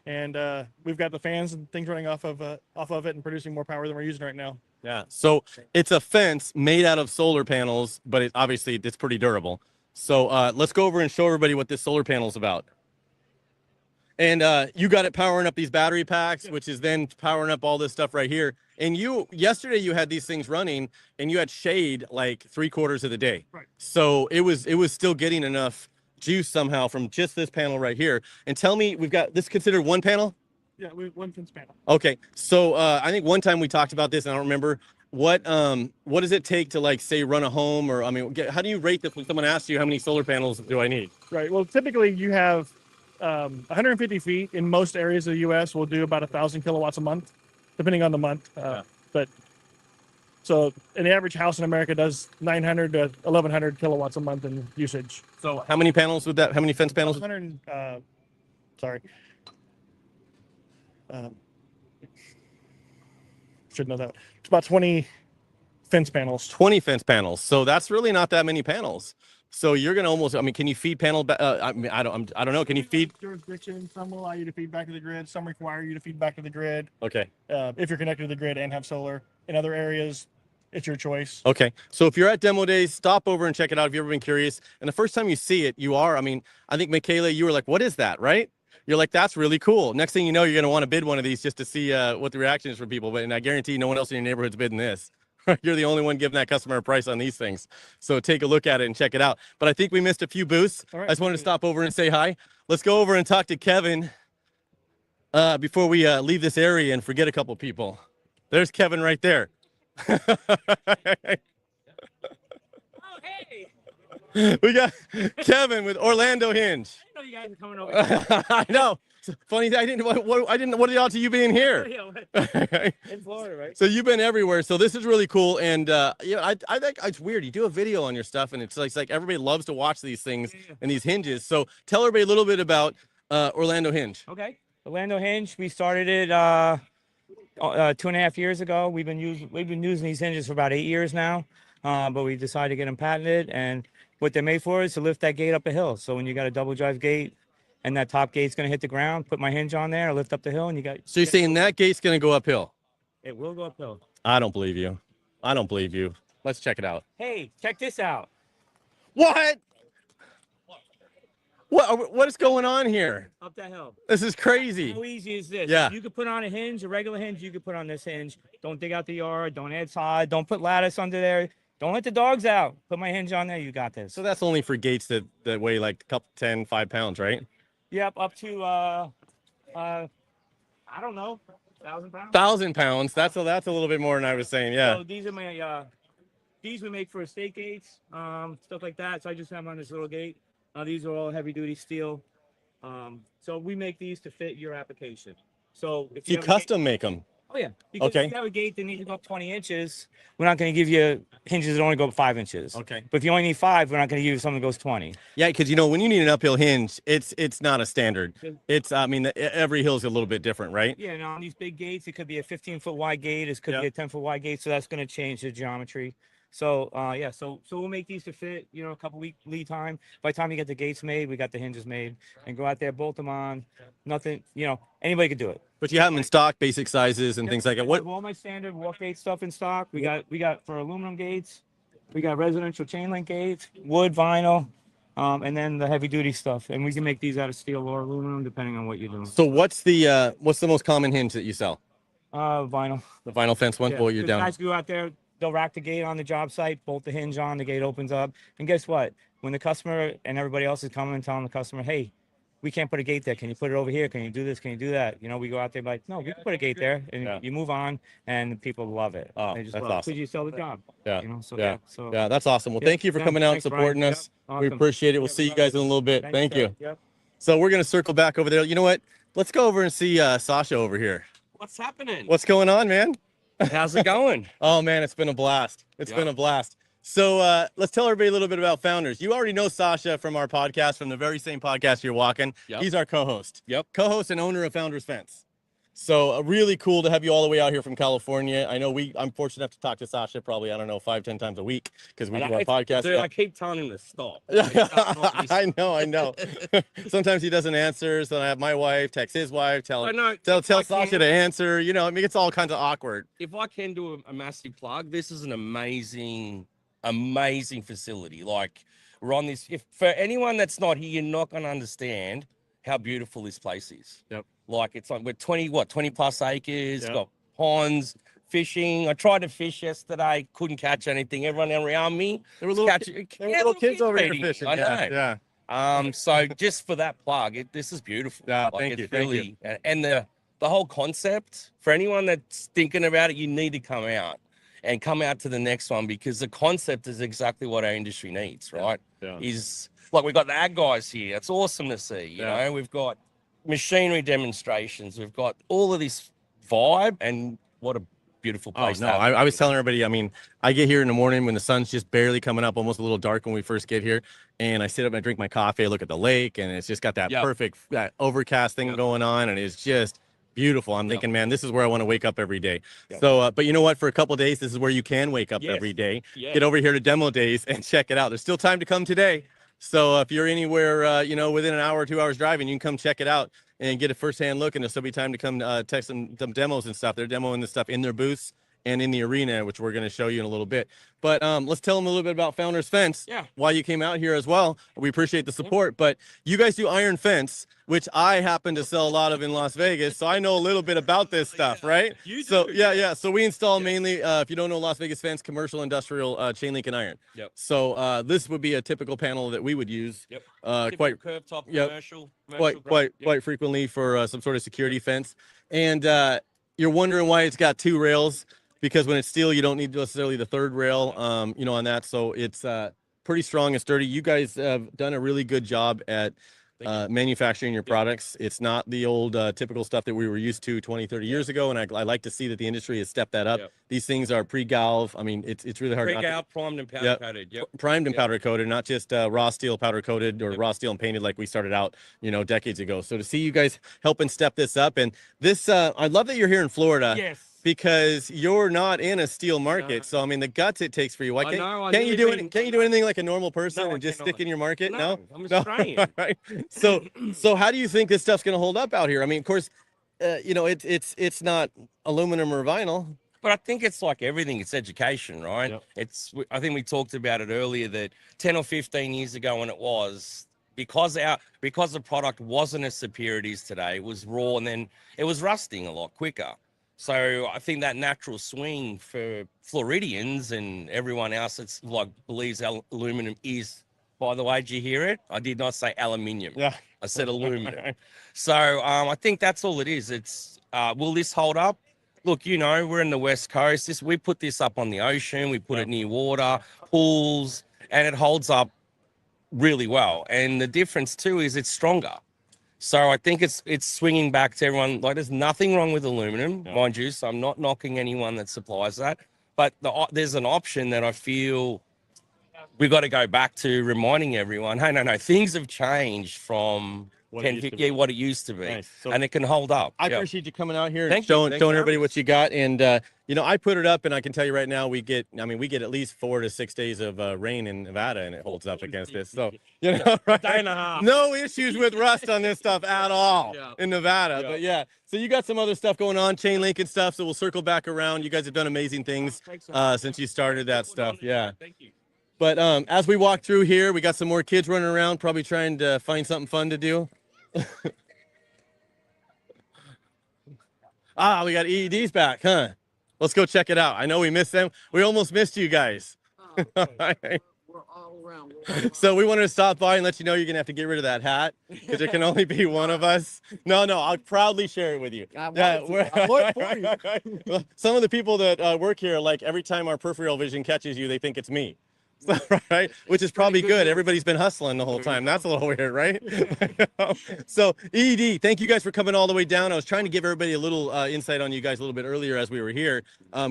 And we've got the fans and things running off of it and producing more power than we're using right now. Yeah. So it's a fence made out of solar panels, but obviously it's pretty durable. So let's go over and show everybody what this solar panel is about. And you got it powering up these battery packs, which is then powering up all this stuff right here. And yesterday you had these things running and you had shade like 3/4 of the day. Right. So it was still getting enough juice somehow from just this panel right here. And tell me, we've got this considered one panel? Yeah, we one fence panel. Okay. So I think one time we talked about this and I don't remember what does it take to like say run a home, or I mean, how do you rate this when someone asks you how many solar panels do I need? Right. Well, typically you have 150 feet in most areas of the U.S. will do about 1,000 kilowatts a month, depending on the month. But so an average house in America does 900 to 1,100 kilowatts a month in usage. So how many panels would that? How many fence panels? 100. Sorry. Should know that. It's about 20 fence panels. 20 fence panels. So that's really not that many panels. So you're gonna almost. I mean, can you feed panel? I mean, I don't know. Can you feed? Jurisdiction. Some will allow you to feed back to the grid. Some require you to feed back to the grid. Okay. If you're connected to the grid and have solar. In other areas, it's your choice. Okay. So if you're at demo days, stop over and check it out if you've ever been curious. And the first time you see it, I mean, I think Michaela, you were like, "What is that?" Right? You're like, "That's really cool." Next thing you know, you're gonna want to bid one of these just to see what the reaction is from people. But and I guarantee no one else in your neighborhood's bidding this. You're the only one giving that customer a price on these things. So take a look at it and check it out. But I think we missed a few booths. All right. I just wanted to stop over and say hi. Let's go over and talk to Kevin before we leave this area and forget a couple people. There's Kevin right there. We got Kevin with Orlando Hinge. I know you guys are coming over here. I know. Funny, I didn't. What are the odds of you being here? In Florida, right? So you've been everywhere. So this is really cool, and I think it's weird. You do a video on your stuff, and it's like everybody loves to watch these things and these hinges. So tell everybody a little bit about Orlando Hinge. Okay, Orlando Hinge. We started it 2.5 years ago. We've been using these hinges for about 8 years now, but we decided to get them patented. And what they're made for is to lift that gate up a hill. So when you got a double drive gate, and that top gate's going to hit the ground, put my hinge on there, lift up the hill, and you got. So you're saying that gate's going to go uphill? It will go uphill. I don't believe you. I don't believe you. Let's check it out. Hey, check this out. What? What is going on here? Up that hill. This is crazy. How easy is this? Yeah. You could put on a hinge, a regular hinge. You could put on this hinge. Don't dig out the yard. Don't add side. Don't put lattice under there. Don't let the dogs out. Put my hinge on there. You got this. So that's only for gates that weigh like a couple 5 pounds, right? Yep, up to I don't know, 1,000 pounds. 1,000 pounds. That's a little bit more than I was saying. Yeah. So these are my these we make for estate gates, stuff like that. So I just have them on this little gate. These are all heavy duty steel. So we make these to fit your application. So if You have a gate- custom make them. Oh yeah. Because Okay. if you have a gate that needs to go up 20 inches, we're not going to give you hinges that only go up 5 inches. Okay. But if you only need 5, we're not going to give you something that goes 20. Yeah, because when you need an uphill hinge, it's not a standard. It's I mean every hill's a little bit different, right? Yeah, and on these big gates, it could be a 15-foot wide gate. It could be a 10-foot wide gate. So that's going to change the geometry. So yeah, so we'll make these to fit, a couple week lead time. By the time you get the gates made, we got the hinges made, and go out there, bolt them on. Nothing, anybody could do it. But you have them in stock, basic sizes and things like that. I What? have all my standard walk gate stuff in stock. We got for aluminum gates, we got residential chain link gates, wood, vinyl, and then the heavy duty stuff. And we can make these out of steel or aluminum depending on what you're doing. So what's the most common hinge that you sell? Vinyl. The vinyl fence one. Yeah, Well, you're 'cause down. Guys go out there, they'll rack the gate on the job site, bolt the hinge on, the gate opens up. And guess what? When the customer and everybody else is coming and telling the customer, hey, we can't put a gate there. Can you put it over here? Can you do this? Can you do that? We go out there like, no, we can put a gate there, and you move on, and people love it. Oh, They just that's love it awesome. because you sell the job. Yeah. So yeah. So Yeah, that's awesome. Well, yeah, thank you for yeah, coming out and thanks, Brian. supporting Yep, us. We awesome. appreciate it. We'll see you guys in a little bit. Thank you. Yep. So we're gonna circle back over there. You know what? Let's go over and see Sasha over here. What's happening? What's going on, man? How's it going? Oh man, it's been a blast. It's been a blast. So let's tell everybody a little bit about Founders. You already know Sasha from our podcast, from the very same podcast you're walking. Yep. He's our co-host. Yep. Co-host and owner of Founders Fence. So really cool to have you all the way out here from California. I know I'm fortunate enough to talk to Sasha probably, 5-10 times a week because we do our podcast. Dude, I keep telling him to stop. I know. Sometimes he doesn't answer, so I have my wife text his wife, tell Sasha to answer. It's all kinds of awkward. If I can do a massive plug, this is an amazing facility. Like, we're on this. If for anyone that's not here, you're not going to understand how beautiful this place is. Yep. Like it's like we're 20 plus acres, Yep. got ponds, fishing. I tried to fish yesterday, couldn't catch anything. Everyone around me There were was little, catching. there were little kids over here feeding me. fishing. I Yeah, know. yeah. So just for that plug, this is beautiful. Yeah, Like thank it's you, thank you. really, and the whole concept for anyone that's thinking about it, you need to come out and come out to the next one because the concept is exactly what our industry needs, right? Yeah. Is like we've got the ag guys here. It's awesome to see. You know, we've got machinery demonstrations. We've got all of this vibe, and what a beautiful Oh place. no, to have. I was telling everybody. I mean, I get here in the morning when the sun's just barely coming up, almost a little dark when we first get here, and I sit up and I drink my coffee. I look at the lake, and it's just got that Yep. perfect that overcast thing going on, and it's just beautiful. I'm thinking, man, this is where I want to wake up every day. Yep. So, but you know what? For a couple of days, this is where you can wake up every day. Yeah. Get over here to Demo Days and check it out. There's still time to come today. So if you're anywhere, within an hour or 2 hours driving, you can come check it out and get a firsthand look. And there'll still be time to come test some demos and stuff. They're demoing the stuff in their booths and in the arena, which we're going to show you in a little bit. But let's tell them a little bit about Founders Fence. Yeah. Why you came out here as well. We appreciate the support. But you guys do iron fence, which I happen to sell a lot of in Las Vegas, so I know a little bit about this stuff, right? So yeah. So we install mainly, if you don't know Las Vegas Fence, commercial, industrial, chain link, and iron. Yep. So this would be a typical panel that we would use. Yep. Quite curve top yep. commercial quite frequently for some sort of security fence. And you're wondering why it's got two rails, because when it's steel, you don't need necessarily the third rail, on that. So it's pretty strong and sturdy. You guys have done a really good job at manufacturing your products. It's not the old typical stuff that we were used to 20, 30 years ago. And I like to see that the industry has stepped that up. Yep. These things are pre-galv. I mean, it's really hard. Pre-galv, primed and powder coated. Yep. Primed and Yep. powder coated, not just raw steel powder coated or raw steel and painted like we started out, decades ago. So to see you guys helping step this up, and this, I love that you're here in Florida. Yes. Because you're not in a steel market, so I mean the guts it takes for you. Why I can't, know, I can't you nearly do it? been- Can't you do anything like a normal person No, I and just cannot. stick in your market? No, I'm Australian. right. So how do you think this stuff's going to hold up out here? I mean, of course, it's not aluminum or vinyl. But I think it's like everything. It's education, right? Yep. I think we talked about it earlier that 10 or 15 years ago when it was, because the product wasn't as superior it is today, it was raw and then it was rusting a lot quicker. So I think that natural swing for Floridians and everyone else that's like believes aluminum is, by the way, did you hear it? I did not say aluminium. Yeah. I said aluminum. So I think that's all it is. It's will this hold up? Look, we're in the West Coast. We put this up on the ocean. We put it near water, pools, and it holds up really well. And the difference too is it's stronger. So I think it's swinging back to everyone. Like there's nothing wrong with aluminum, mind you. So I'm not knocking anyone that supplies that. But there's an option that I feel we've got to go back to reminding everyone, hey, no, things have changed from What it 10, used to 50, be. yeah, what it used to be. Nice. So and it can hold up. I Yeah. appreciate you coming out here and Thank you. showing Thanks for everybody having what you got. And I put it up, and I can tell you right now, we get at least 4 to 6 days of rain in Nevada, and it holds up against this. So right? Day and a half. No issues with rust on this stuff at all Yeah. in Nevada. Yeah. But yeah, so you got some other stuff going on, chain link and stuff. So we'll circle back around. You guys have done amazing things since you started that stuff. Yeah. Thank you. But as we walk through here, we got some more kids running around, probably trying to find something fun to do. We got EEDs back, huh? Let's go check it out. I know we missed them. We almost missed you guys. We're all around. So we wanted to stop by and let you know you're gonna have to get rid of that hat because there can only be one of us. No, I'll proudly share it with you. Well, some of the people that work here, like every time our peripheral vision catches you, they think it's me. Right, which is probably good. Everybody's been hustling the whole time. That's a little weird, right? So ED, thank you guys for coming all the way down. I was trying to give everybody a little insight on you guys a little bit earlier as we were here.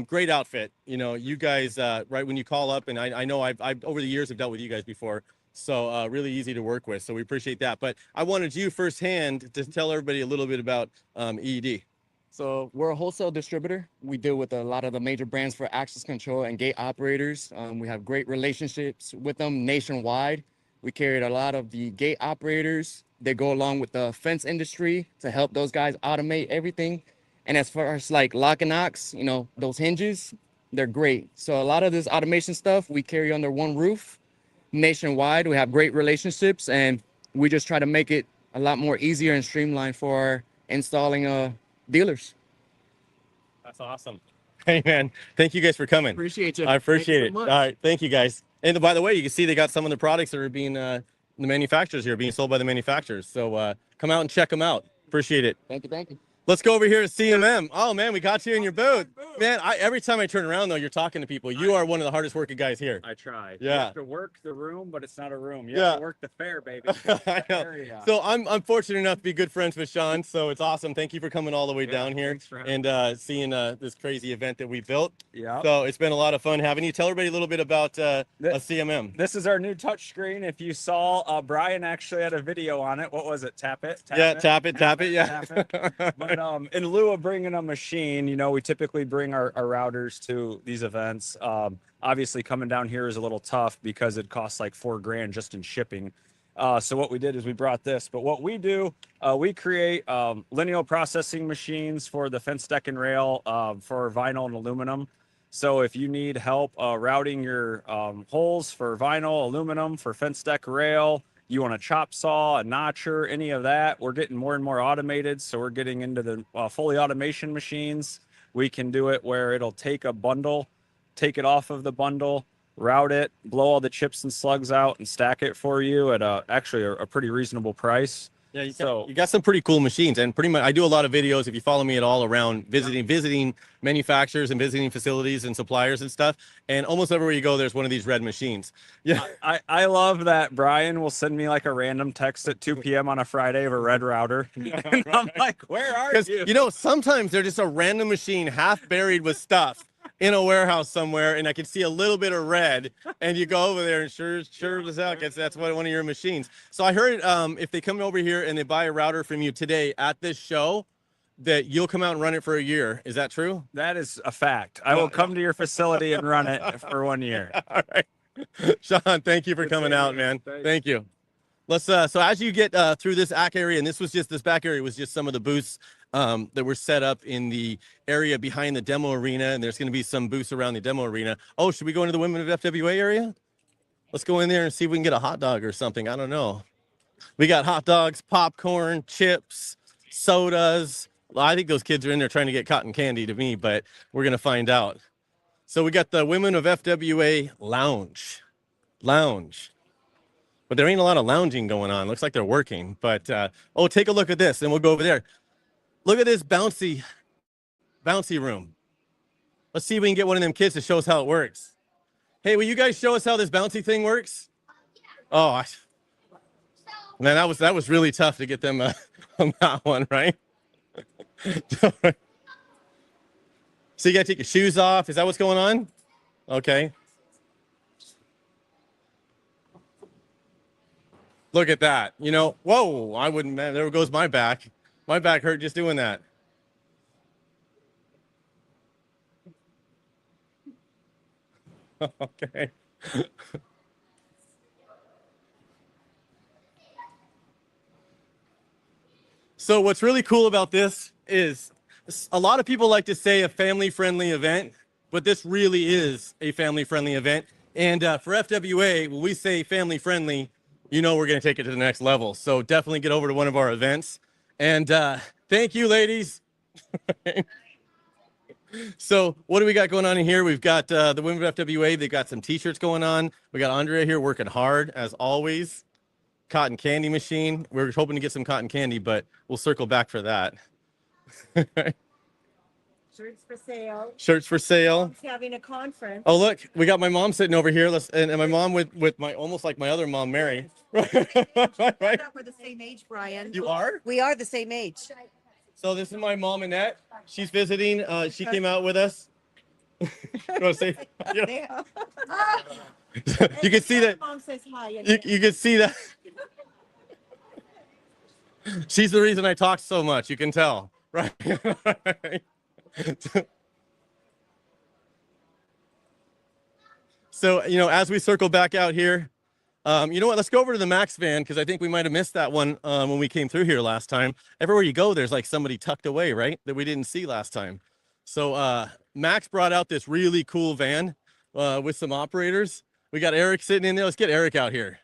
Great outfit. You guys, right when you call up, and I know I've over the years have dealt with you guys before, so really easy to work with. So we appreciate that. But I wanted you firsthand to tell everybody a little bit about ED. So we're a wholesale distributor. We deal with a lot of the major brands for access control and gate operators. We have great relationships with them nationwide. We carried a lot of the gate operators that go along with the fence industry to help those guys automate everything. And as far as like lock and knocks, those hinges, they're great. So a lot of this automation stuff we carry under one roof nationwide. We have great relationships, and we just try to make it a lot more easier and streamlined for installing dealers. That's awesome. Hey man, thank you guys for coming. Appreciate you. I appreciate it. Thanks so All much. right, thank you guys. And by the way, you can see they got some of the products that are being the manufacturers here being sold by the manufacturers. So come out and check them out. Appreciate it. Thank you. Thank you. Let's go over here to CMM. Oh man, we got you in your booth. Man, every time I turn around though, you're talking to people. You are one of the hardest working guys here. I try. Yeah. You have to work the room, but it's not a room. You Yeah. have to work the fair, baby. I know. Area. So I'm fortunate enough to be good friends with Sean. So it's awesome. Thank you for coming all the way down here thanks for having and seeing this crazy event that we built. Yeah. So it's been a lot of fun having you. Tell everybody a little bit about a CMM. This is our new touch screen. If you saw, Brian actually had a video on it. What was it? Tap it. Yeah, tap it. Yeah. Tap it. But in lieu of bringing a machine, you know, we typically bring our routers to these events. Obviously, coming down here is a little tough because it costs like $4,000 just in shipping. So what we did is we brought this. But what we do, we create lineal processing machines for the fence deck and rail for vinyl and aluminum. So if you need help routing your holes for vinyl, aluminum, for fence deck rail, you want a chop saw, a notcher, any of that, we're getting more and more automated. So we're getting into the fully automation machines. We can do it where it'll take a bundle, take it off of the bundle, route it, blow all the chips and slugs out, and stack it for you at actually a pretty reasonable price. Yeah, you got some pretty cool machines, and pretty much I do a lot of videos. If you follow me at all around visiting manufacturers and visiting facilities and suppliers and stuff, and almost everywhere you go, there's one of these red machines. Yeah, I love that Brian will send me like a random text at 2 p.m. on a Friday of a red router. And I'm like, where are you? You know, sometimes they're just a random machine half buried with stuff in a warehouse somewhere, and I can see a little bit of red, and you go over there and sure as hell that's one of your machines. So I heard if they come over here and they buy a router from you today at this show, that you'll come out and run it for a year. Is that true? That is a fact. I will come to your facility and run it for 1 year. All right. Sean, thank you for coming out, man. Thank you. Let's so as you get through this back area, and this back area was just some of the booths that were set up in the area behind the demo arena, and there's going to be some booths around the demo arena. Oh, should we go into the Women of FWA area? Let's go in there and see if we can get a hot dog or something. I don't know. We got hot dogs, popcorn, chips, sodas. Well, I think those kids are in there trying to get cotton candy to me, but we're going to find out. So we got the Women of FWA lounge. But there ain't a lot of lounging going on. Looks like they're working. But oh, take a look at this, and we'll go over there. Look at this bouncy room. Let's see if we can get one of them kids to show us how it works. Hey, will you guys show us how this bouncy thing works? Oh, man, that was really tough to get them on that one, right? So you gotta take your shoes off. Is that what's going on? Okay. Look at that. You know, whoa, I wouldn't, man, there goes my back. My back hurt just doing that. Okay. So what's really cool about this is a lot of people like to say a family-friendly event, but this really is a family-friendly event. And for FWA, when we say family-friendly, you know we're going to take it to the next level. So definitely get over to one of our events. And thank you, ladies. So what do we got going on in here? We've got the Women of FWA. They've got some T-shirts going on. We got Andrea here working hard, as always. Cotton candy machine. We're hoping to get some cotton candy, but we'll circle back for that. Shirts for sale. Shirts for sale. Mom's having a conference. Oh, look, we got my mom sitting over here. And my mom with my almost like my other mom, Mary. Right. We're the same age, Brian. You are? We are the same age. So this is my mom, Annette. She's visiting. She came out with us. You want to say? Yeah. You can see that. Mom says hi. You can see that. She's the reason I talk so much. You can tell, right? So, you know, as we circle back out here, you know what? Let's go over to the Max van because I think we might have missed that one when we came through here last time. Everywhere you go, there's like somebody tucked away, right? That we didn't see last time. So Max brought out this really cool van with some operators. We got Eric sitting in there. Let's get Eric out here.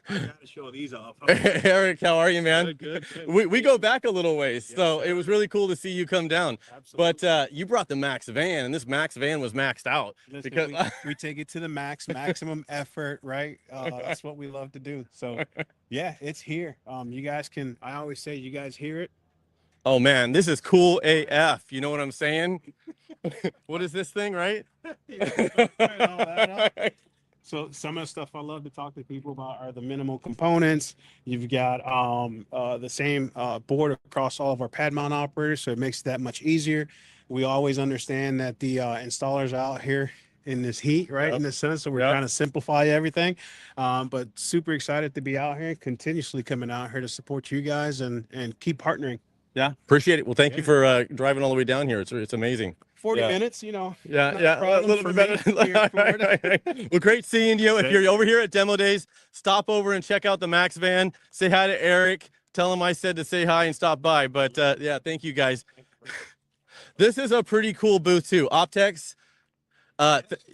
I gotta show these off. Eric, how are you, man? Good. We go back a little ways, so it was really cool to see you come down. But you brought the Max van, and this Max van was maxed out. Listen, because we take it to the max, maximum effort, right? That's what we love to do. So, yeah, it's here. You guys can. I always say, you guys hear it. oh man, this is cool AF. You know what I'm saying? What is this thing, right? So some of the stuff I love to talk to people about are the minimal components. You've got the same board across all of our pad mount operators, so it makes it that much easier. We always understand that the installers are out here in this heat, right, in the sun, so we're trying to simplify everything. But super excited to be out here, continuously coming out here to support you guys and keep partnering. Yeah, appreciate it. Well, thank you for driving all the way down here. It's amazing. 40 Yeah. minutes, you know. Yeah, not yeah, a problem little for bit me better. here in Florida. Well, great seeing you. If you're over here at Demo Days, stop over and check out the Max van. Say hi to Eric. Tell him I said to say hi and stop by. But yeah, thank you guys. This is a pretty cool booth too. Optex.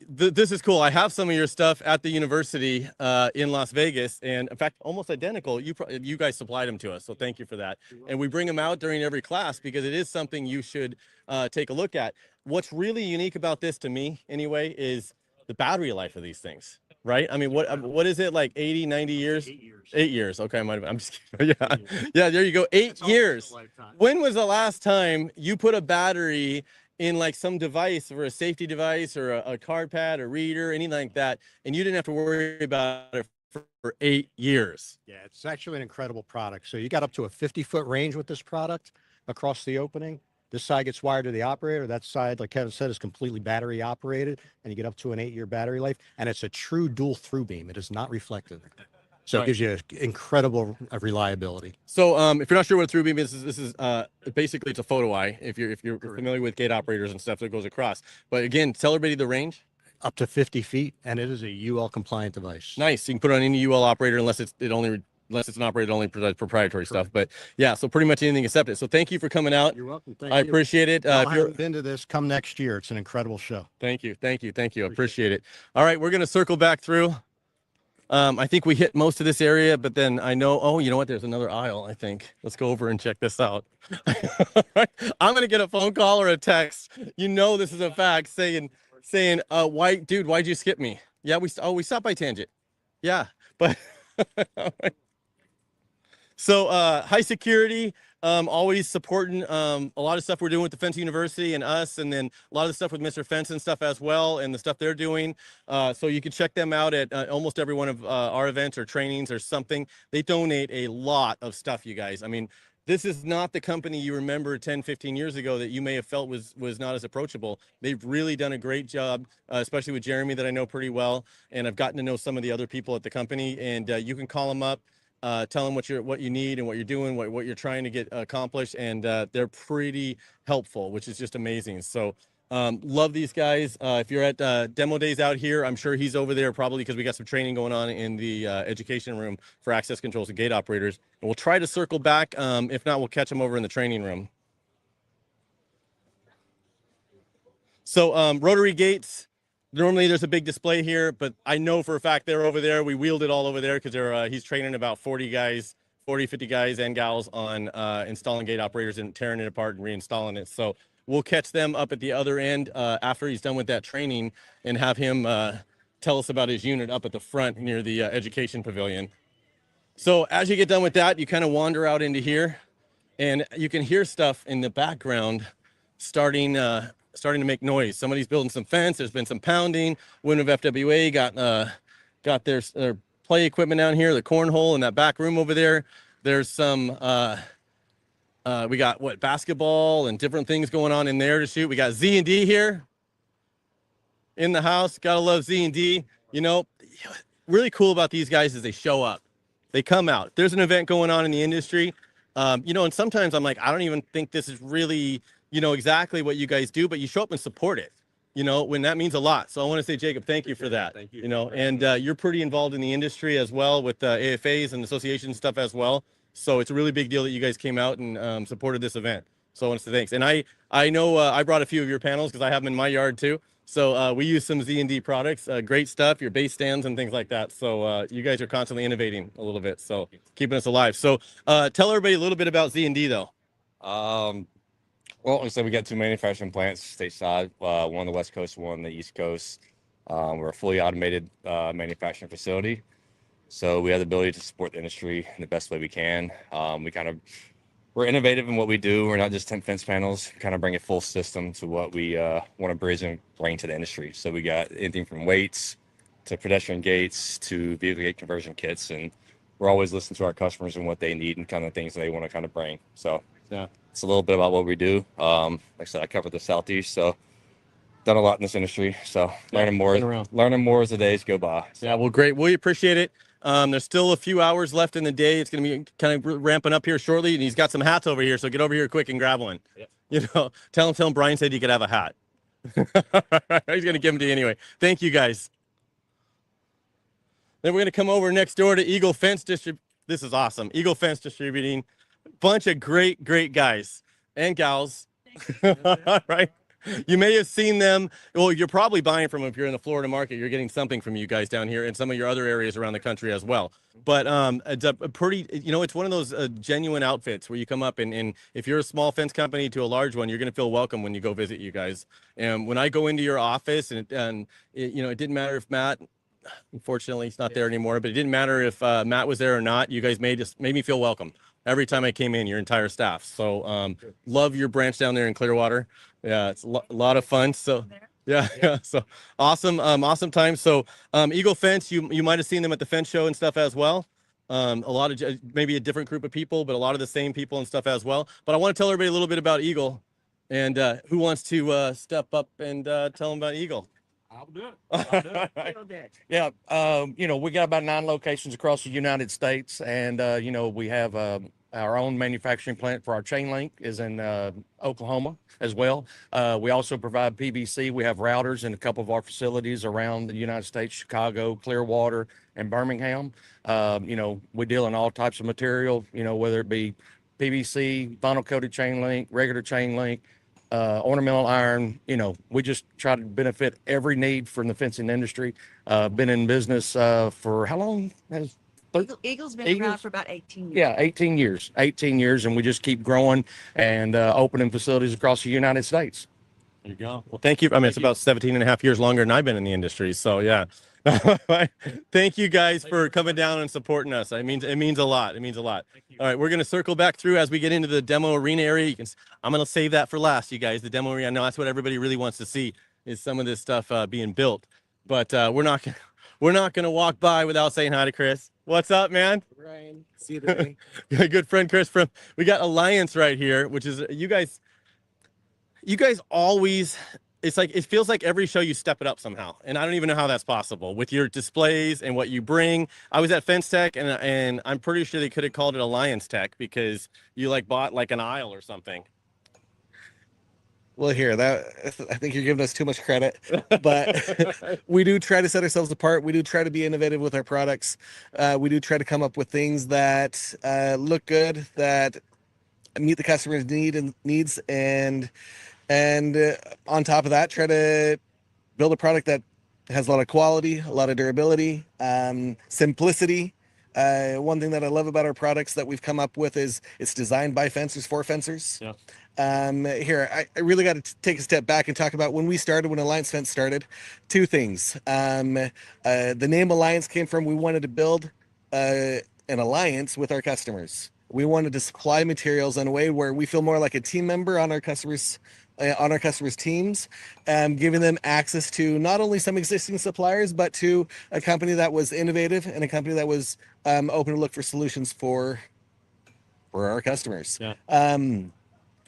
This is cool. I have some of your stuff at the university in Las Vegas, and in fact, almost identical. You guys supplied them to us, so thank you for that. And we bring them out during every class because it is something you should take a look at. What's really unique about this to me, anyway, is the battery life of these things. Right? I mean, what is it, like 80, 90 years? 8 years. 8 years. Okay, I'm just kidding. Yeah, yeah. There you go. 8 years. When was the last time you put a battery in like some device, or a safety device, or a card pad, a reader, anything like that, and you didn't have to worry about it for 8 years? Yeah, it's actually an incredible product. So you got up to a 50-foot range with this product across the opening. This side gets wired to the operator. That side, like Kevin said, is completely battery operated, and you get up to an 8-year battery life. And it's a true dual through beam. It is not reflective. So it gives you incredible reliability. So if you're not sure what a through beam is, this is basically it's a photo eye. If you're familiar with gate operators and stuff that goes across. But again, tell everybody the range. Up to 50 feet, and it is a UL compliant device. Nice. You can put it on any UL operator unless it's an operator that only provides proprietary stuff. But yeah, so pretty much anything except it. So thank you for coming out. You're welcome. Thank I you. appreciate it. If If you you're haven't been to this, come next year. It's an incredible show. Thank you. I appreciate it. All right, we're gonna circle back through. I think we hit most of this area, but then I know, oh, you know what? There's another aisle, I think. Let's go over and check this out. I'm gonna get a phone call or a text. You know this is a fact, saying, why'd you skip me? Yeah, we stopped by Tangent. Yeah, but so high security, always supporting a lot of stuff we're doing with Defense University and us, and then a lot of the stuff with Mr. Fence and stuff as well, and the stuff they're doing. So you can check them out at almost every one of our events or trainings or something. They donate a lot of stuff, you guys. I mean, this is not the company you remember 10, 15 years ago that you may have felt was not as approachable. They've really done a great job, especially with Jeremy that I know pretty well, and I've gotten to know some of the other people at the company, and you can call them up. Tell them what you need and what you're doing, what you're trying to get accomplished, and they're pretty helpful, which is just amazing. So love these guys. If you're at Demo Days out here, I'm sure he's over there probably because we got some training going on in the education room for access controls and gate operators. And we'll try to circle back. If not, we'll catch him over in the training room. So rotary gates. Normally there's a big display here, but I know for a fact they're over there. We wheeled it all over there because he's training about 50 guys and gals on installing gate operators and tearing it apart and reinstalling it. So we'll catch them up at the other end after he's done with that training and have him tell us about his unit up at the front near the education pavilion. So as you get done with that, you kind of wander out into here and you can hear stuff in the background starting to make noise. Somebody's building some fence. There's been some pounding. Women of FWA got their play equipment down here, the cornhole in that back room over there. There's some we got basketball and different things going on in there to shoot. We got Z&D here in the house. Gotta love Z&D. You know, really cool about these guys is they show up. They come out. There's an event going on in the industry. You know, and sometimes I'm like, I don't even think this is really, you know, exactly what you guys do, but you show up and support it, you know, when that means a lot. So I want to say, Jacob, thank you for that. Thank you. You know, and you're pretty involved in the industry as well with AFAs and association stuff as well. So it's a really big deal that you guys came out and supported this event. So I want to say thanks. And I know I brought a few of your panels because I have them in my yard too. So we use some Z&D products, great stuff, your base stands and things like that. So you guys are constantly innovating a little bit, so keeping us alive. So tell everybody a little bit about Z&D though. Well, like I said, we got two manufacturing plants stateside, one on the West Coast, one on the East Coast. We're a fully automated manufacturing facility. So we have the ability to support the industry in the best way we can. We're innovative in what we do. We're not just tent fence panels, kind of bring a full system to what we want to bring to the industry. So we got anything from weights to pedestrian gates to vehicle gate conversion kits. And we're always listening to our customers and what they need and kind of things they want to kind of bring. So yeah, it's a little bit about what we do. Like I said, I cover the Southeast, so done a lot in this industry. So learning more as the days go by. So. Yeah, well, great. We appreciate it. There's still a few hours left in the day. It's going to be kind of ramping up here shortly, and he's got some hats over here, so get over here quick and grab one. Yep. You know, tell him Brian said you could have a hat. He's going to give them to you anyway. Thank you, guys. Then we're going to come over next door to Eagle Fence Distributing. This is awesome. Eagle Fence Distributing. Bunch of great guys and gals. Right? You may have seen them. Well, you're probably buying from them if you're in the Florida market. You're getting something from you guys down here and some of your other areas around the country as well. But it's a pretty, you know, it's one of those genuine outfits where you come up and if you're a small fence company to a large one, you're going to feel welcome when you go visit you guys. And when I go into your office and you know, it didn't matter if Matt, unfortunately he's not there anymore, but it didn't matter if Matt was there or not. You guys made me feel welcome every time I came in, your entire staff. So love your branch down there in Clearwater. Yeah, it's a lot of fun. So yeah. So awesome. Awesome time. So Eagle Fence, you might have seen them at the fence show and stuff as well. A lot of maybe a different group of people, but a lot of the same people and stuff as well. But I want to tell everybody a little bit about Eagle, and who wants to step up and tell them about Eagle? I'll do it. Yeah, you know, we got about 9 locations across the United States, and you know, we have our own manufacturing plant for our chain link is in Oklahoma as well. We also provide PVC. We have routers in a couple of our facilities around the United States, Chicago, Clearwater, and Birmingham. You know, we deal in all types of material, you know, whether it be PVC, vinyl coated chain link, regular chain link, ornamental iron. You know, we just try to benefit every need from the fencing industry. Been in business for how long? Eagle's been around for about 18 years. Yeah, 18 years. 18 years, and we just keep growing and opening facilities across the United States. There you go. Well, thank you. I mean, it's about 17 and a half years longer than I've been in the industry. So yeah. Thank you guys for coming down and supporting us. It means a lot. It means a lot. All right, we're going to circle back through as we get into the demo arena area. I'm going to save that for last, you guys. The demo arena. I know that's what everybody really wants to see is some of this stuff being built. But we're not going to walk by without saying hi to Chris. What's up, man? Ryan, see you today. Good friend Chris we got Alliance right here, which is you guys always, it's like it feels like every show you step it up somehow, and I don't even know how that's possible with your displays and what you bring. I was at Fence Tech, and I'm pretty sure they could have called it Alliance Tech because you like bought like an aisle or something. Well, I think you're giving us too much credit, but we do try to set ourselves apart. We do try to be innovative with our products. We do try to come up with things that look good, that meet the customer's needs, and on top of that, try to build a product that has a lot of quality, a lot of durability, simplicity. One thing that I love about our products that we've come up with is it's designed by fencers for fencers. Yeah. Here, I really got to take a step back and talk about when Alliance Fence started. 2 things. The name Alliance came from, we wanted to build an alliance with our customers. We wanted to supply materials in a way where we feel more like a team member on our customers' teams, giving them access to not only some existing suppliers, but to a company that was innovative and a company that was open to look for solutions for our customers. Yeah.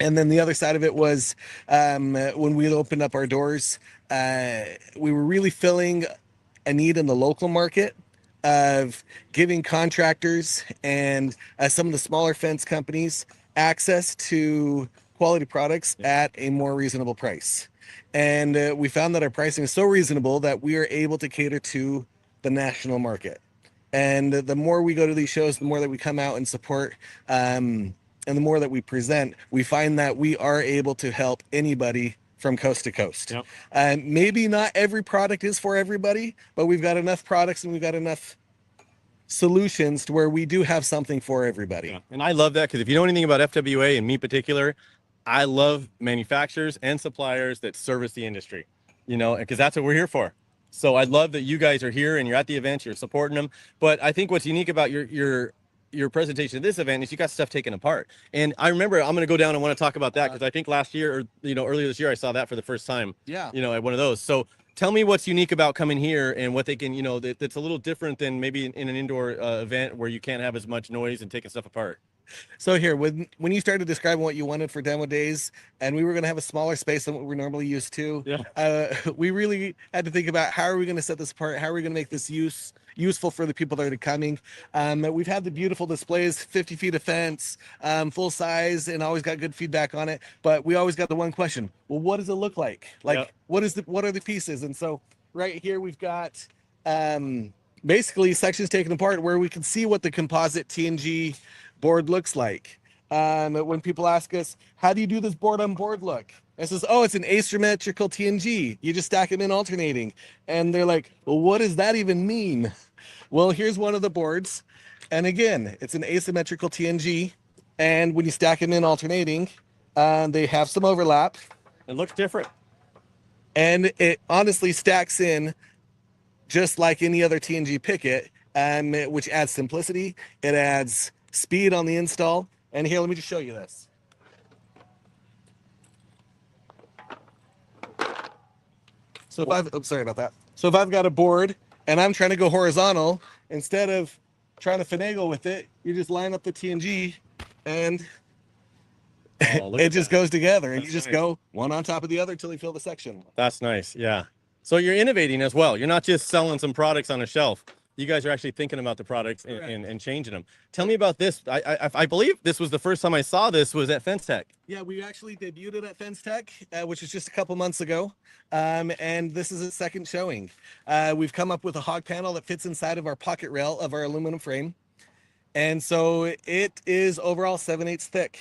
And then the other side of it was when we opened up our doors, we were really filling a need in the local market of giving contractors and some of the smaller fence companies access to quality products at a more reasonable price. And we found that our pricing is so reasonable that we are able to cater to the national market. And the more we go to these shows, the more that we come out and support, and the more that we present, we find that we are able to help anybody from coast to coast. Yep. And maybe not every product is for everybody, but we've got enough products and we've got enough solutions to where we do have something for everybody. Yeah. And I love that because if you know anything about FWA and me in particular, I love manufacturers and suppliers that service the industry, you know, because that's what we're here for. So I love that you guys are here and you're at the event, you're supporting them. But I think what's unique about your presentation at this event is you got stuff taken apart. And I remember I'm going to go down and want to talk about that because I think last year or, you know, earlier this year, I saw that for the first time, Yeah. you know, at one of those. So tell me what's unique about coming here and what they can, you know, that's a little different than maybe in an indoor event where you can't have as much noise and taking stuff apart. So here, when you started describing what you wanted for demo days, and we were going to have a smaller space than what we're normally used to, we really had to think about how are we going to set this apart? How are we going to make this useful for the people that are coming? We've had the beautiful displays, 50 feet of fence, full size, and always got good feedback on it. But we always got the one question: well, what does it look like? Like, what are the pieces? And so right here we've got basically sections taken apart where we can see what the composite TNG board looks like. When people ask us, how do you do this board on board look? It says, oh, it's an asymmetrical TNG. You just stack them in alternating. And they're like, well, what does that even mean? Well, here's one of the boards. And again, it's an asymmetrical TNG. And when you stack them in alternating, they have some overlap. It looks different. And it honestly stacks in just like any other TNG picket, which adds simplicity. It adds speed on the install. And here, let me just show you this. So if sorry about that. So if I've got a board and I'm trying to go horizontal, instead of trying to finagle with it, you just line up the TNG and it just goes together. And you just go one on top of the other until you fill the section. That's nice. Yeah. So you're innovating as well. You're not just selling some products on a shelf. You guys are actually thinking about the products and changing them. Tell me about this. I believe this was the first time I saw this was at Fence Tech. Yeah, we actually debuted it at Fence Tech, which is just a couple months ago. And this is its second showing. We've come up with a hog panel that fits inside of our pocket rail of our aluminum frame. And so it is overall 7/8 thick.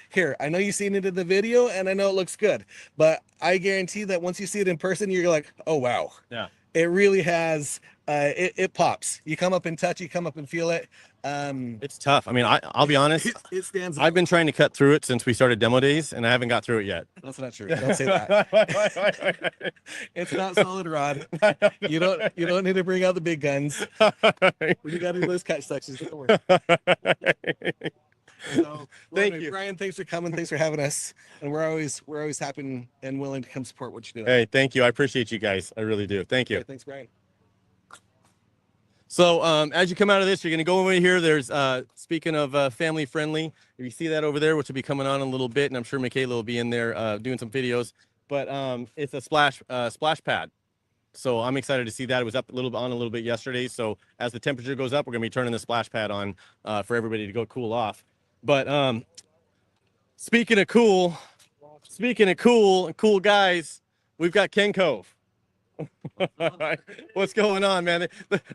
Here, I know you've seen it in the video and I know it looks good, but I guarantee that once you see it in person, you're like, oh, wow. Yeah. It really has, it pops. You come up and touch, you come up and feel it. It's tough. I mean, I'll be honest. It stands out. I've been trying to cut through it since we started demo days and I haven't got through it yet. That's not true. Don't say that. It's not solid rod. You don't need to bring out the big guns. You got to do those cut sections. Don't worry. So, Thank you, Brian. Thanks for coming. Thanks for having us. And we're always happy and willing to come support what you're doing. Hey, thank you. I appreciate you guys. I really do. Thank you. Okay, thanks, Brian. So as you come out of this, you're going to go over here. There's speaking of family friendly, if you see that over there, which will be coming on in a little bit, and I'm sure Michaela will be in there doing some videos. But it's a splash pad. So I'm excited to see that. It was up a little bit yesterday. So as the temperature goes up, we're going to be turning the splash pad on for everybody to go cool off. But speaking of cool guys, we've got Ken Cove. What's going on, man?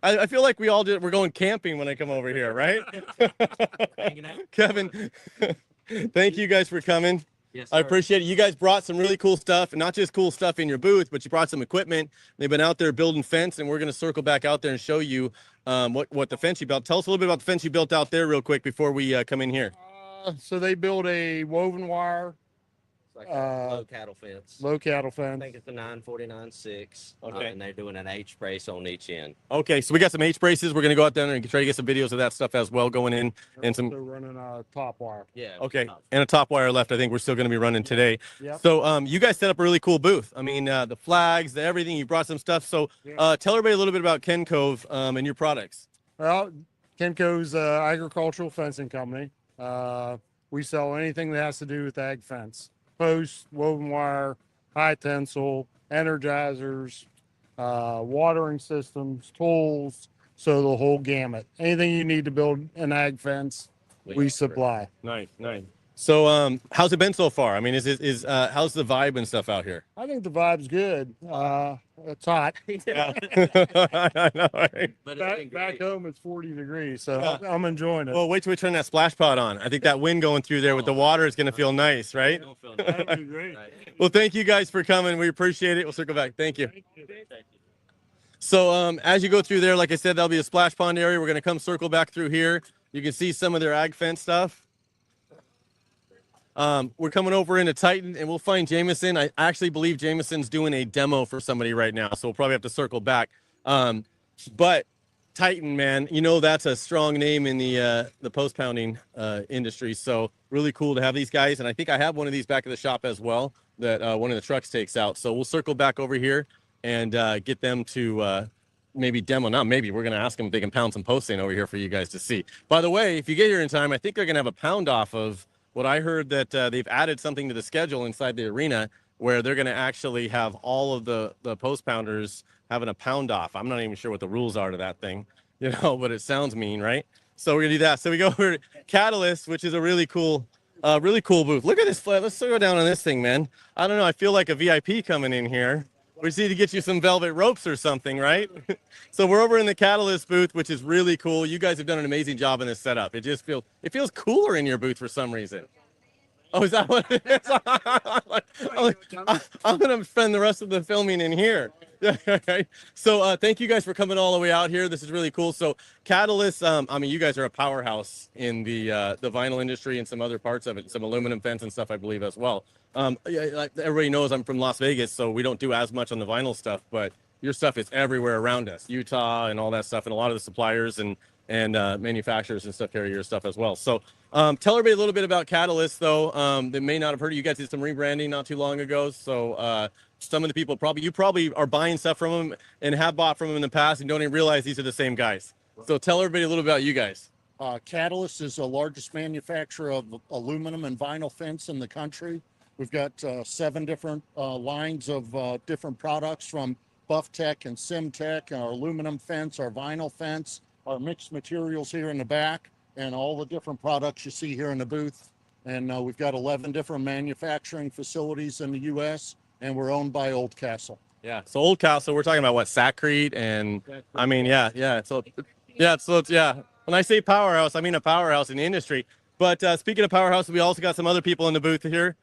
I feel like we're going camping when I come over here, right? Kevin, thank you guys for coming. Yes, I sir. appreciate it. You guys brought some really cool stuff, and not just cool stuff in your booth, but you brought some equipment. They've been out there building fence, and we're going to circle back out there and show you what the fence you built. Tell us a little bit about the fence you built out there real quick before we come in here. So they build a woven wire, Like a low cattle fence. low cattle I fence. think it's a 949.6. Okay. And they're doing an H brace on each end. Okay, so we got some H braces. We're going to go out there and try to get some videos of that stuff as well going in, and some. They're running a top wire. Yeah. Okay, and a top wire left. I think we're still going to be running today. Yep. So you guys set up a really cool booth. I mean, the flags, the everything. You brought some stuff. So tell everybody a little bit about Ken Cove and your products. Well, Kenco's agricultural fencing company. We sell anything that has to do with ag fence. Posts, woven wire, high tensile, energizers, watering systems, tools, so the whole gamut. Anything you need to build an ag fence, we supply. Nice, nice. So how's it been so far? I mean, how's the vibe and stuff out here? I think the vibe's good. It's hot. Yeah. I know, right? Back home it's 40 degrees, so Yeah. I'm enjoying it. Well, wait till we turn that splash pod on. I think that wind going through there with the water is going to feel nice, right? That'd be great. Well, thank you guys for coming. We appreciate it. We'll circle back. Thank you. So as you go through there, like I said, that'll be a splash pond area. We're going to come circle back through here. You can see some of their ag fence stuff. We're coming over into Titan, and we'll find Jameson. I actually believe Jameson's doing a demo for somebody right now, so we'll probably have to circle back. But Titan, man, you know that's a strong name in the post pounding industry. So really cool to have these guys, and I think I have one of these back at the shop as well that one of the trucks takes out. So we'll circle back over here and get them to maybe demo. Not maybe, we're gonna ask them if they can pound some posting over here for you guys to see. By the way, if you get here in time, I think they're gonna have a pound off of what I heard, that they've added something to the schedule inside the arena where they're going to actually have all of the post pounders having a pound off. I'm not even sure what the rules are to that thing, you know, but it sounds mean, right? So we're gonna do that. So we go over to Catalyst, which is a really cool booth. Look at this. Let's go down on this thing, man. I don't know. I feel like a VIP coming in here. We just need to get you some velvet ropes or something, right? So we're over in the Catalyst booth, which is really cool. You guys have done an amazing job in this setup. It feels cooler in your booth for some reason. Oh, is that what it is? I'm going to spend the rest of the filming in here. So thank you guys for coming all the way out here. This is really cool. So Catalyst, I mean, you guys are a powerhouse in the vinyl industry and some other parts of it, some aluminum fence and stuff, I believe, as well. Like everybody knows I'm from Las Vegas, so we don't do as much on the vinyl stuff, but your stuff is everywhere around us, Utah and all that stuff, and a lot of the suppliers and manufacturers and stuff carry your stuff as well. So tell everybody a little bit about Catalyst, though. They may not have heard of you guys. Did some rebranding not too long ago, so some of the people you probably are buying stuff from them and have bought from them in the past and don't even realize these are the same guys. So tell everybody a little about you guys. Catalyst is the largest manufacturer of aluminum and vinyl fence in the country. We've got 7 different lines of different products, from Buff Tech and Simtech, our aluminum fence, our vinyl fence, our mixed materials here in the back, and all the different products you see here in the booth. And we've got 11 different manufacturing facilities in the U.S., and we're owned by Oldcastle. Yeah. So Oldcastle, we're talking about what, Sakrete, and I mean, yeah. So when I say powerhouse, I mean a powerhouse in the industry. But speaking of powerhouse, we also got some other people in the booth here.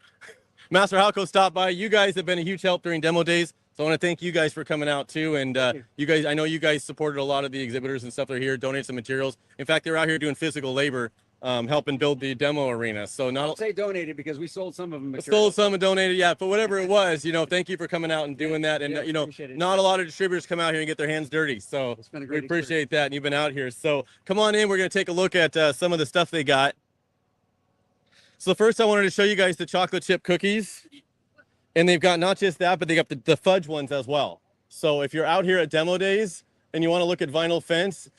Master Halco stopped by. You guys have been a huge help during demo days. So I want to thank you guys for coming out too. And you guys, I know you guys supported a lot of the exhibitors and stuff that are here, donated some materials. In fact, they're out here doing physical labor, helping build the demo arena. So I'll say donated because we sold some of them. Stole some and donated, yeah. But whatever it was, thank you for coming out and doing that. And not a lot of distributors come out here and get their hands dirty. So we appreciate that. And you've been out here. So come on in. We're going to take a look at some of the stuff they got. So first, I wanted to show you guys the chocolate chip cookies. And they've got not just that, but they got the fudge ones as well. So if you're out here at demo days and you want to look at vinyl fence,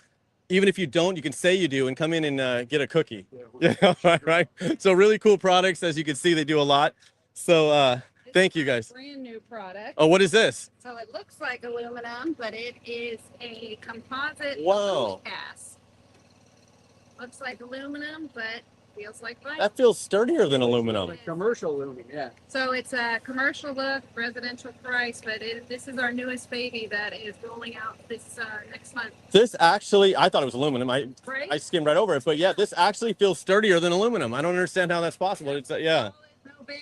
even if you don't, you can say you do and come in and get a cookie. Yeah, right? So really cool products. As you can see, they do a lot. So thank you guys. Brand new product. Oh, what is this? So it looks like aluminum, but it is a composite Wow. cast. Looks like aluminum, but feels like vinyl. That feels sturdier than aluminum. Commercial aluminum, yeah. So it's a commercial look, residential price, but this is our newest baby that is rolling out this next month. This actually, I thought it was aluminum. I skimmed right over it, but yeah, this actually feels sturdier than aluminum. I don't understand how that's possible. It's yeah. No bend,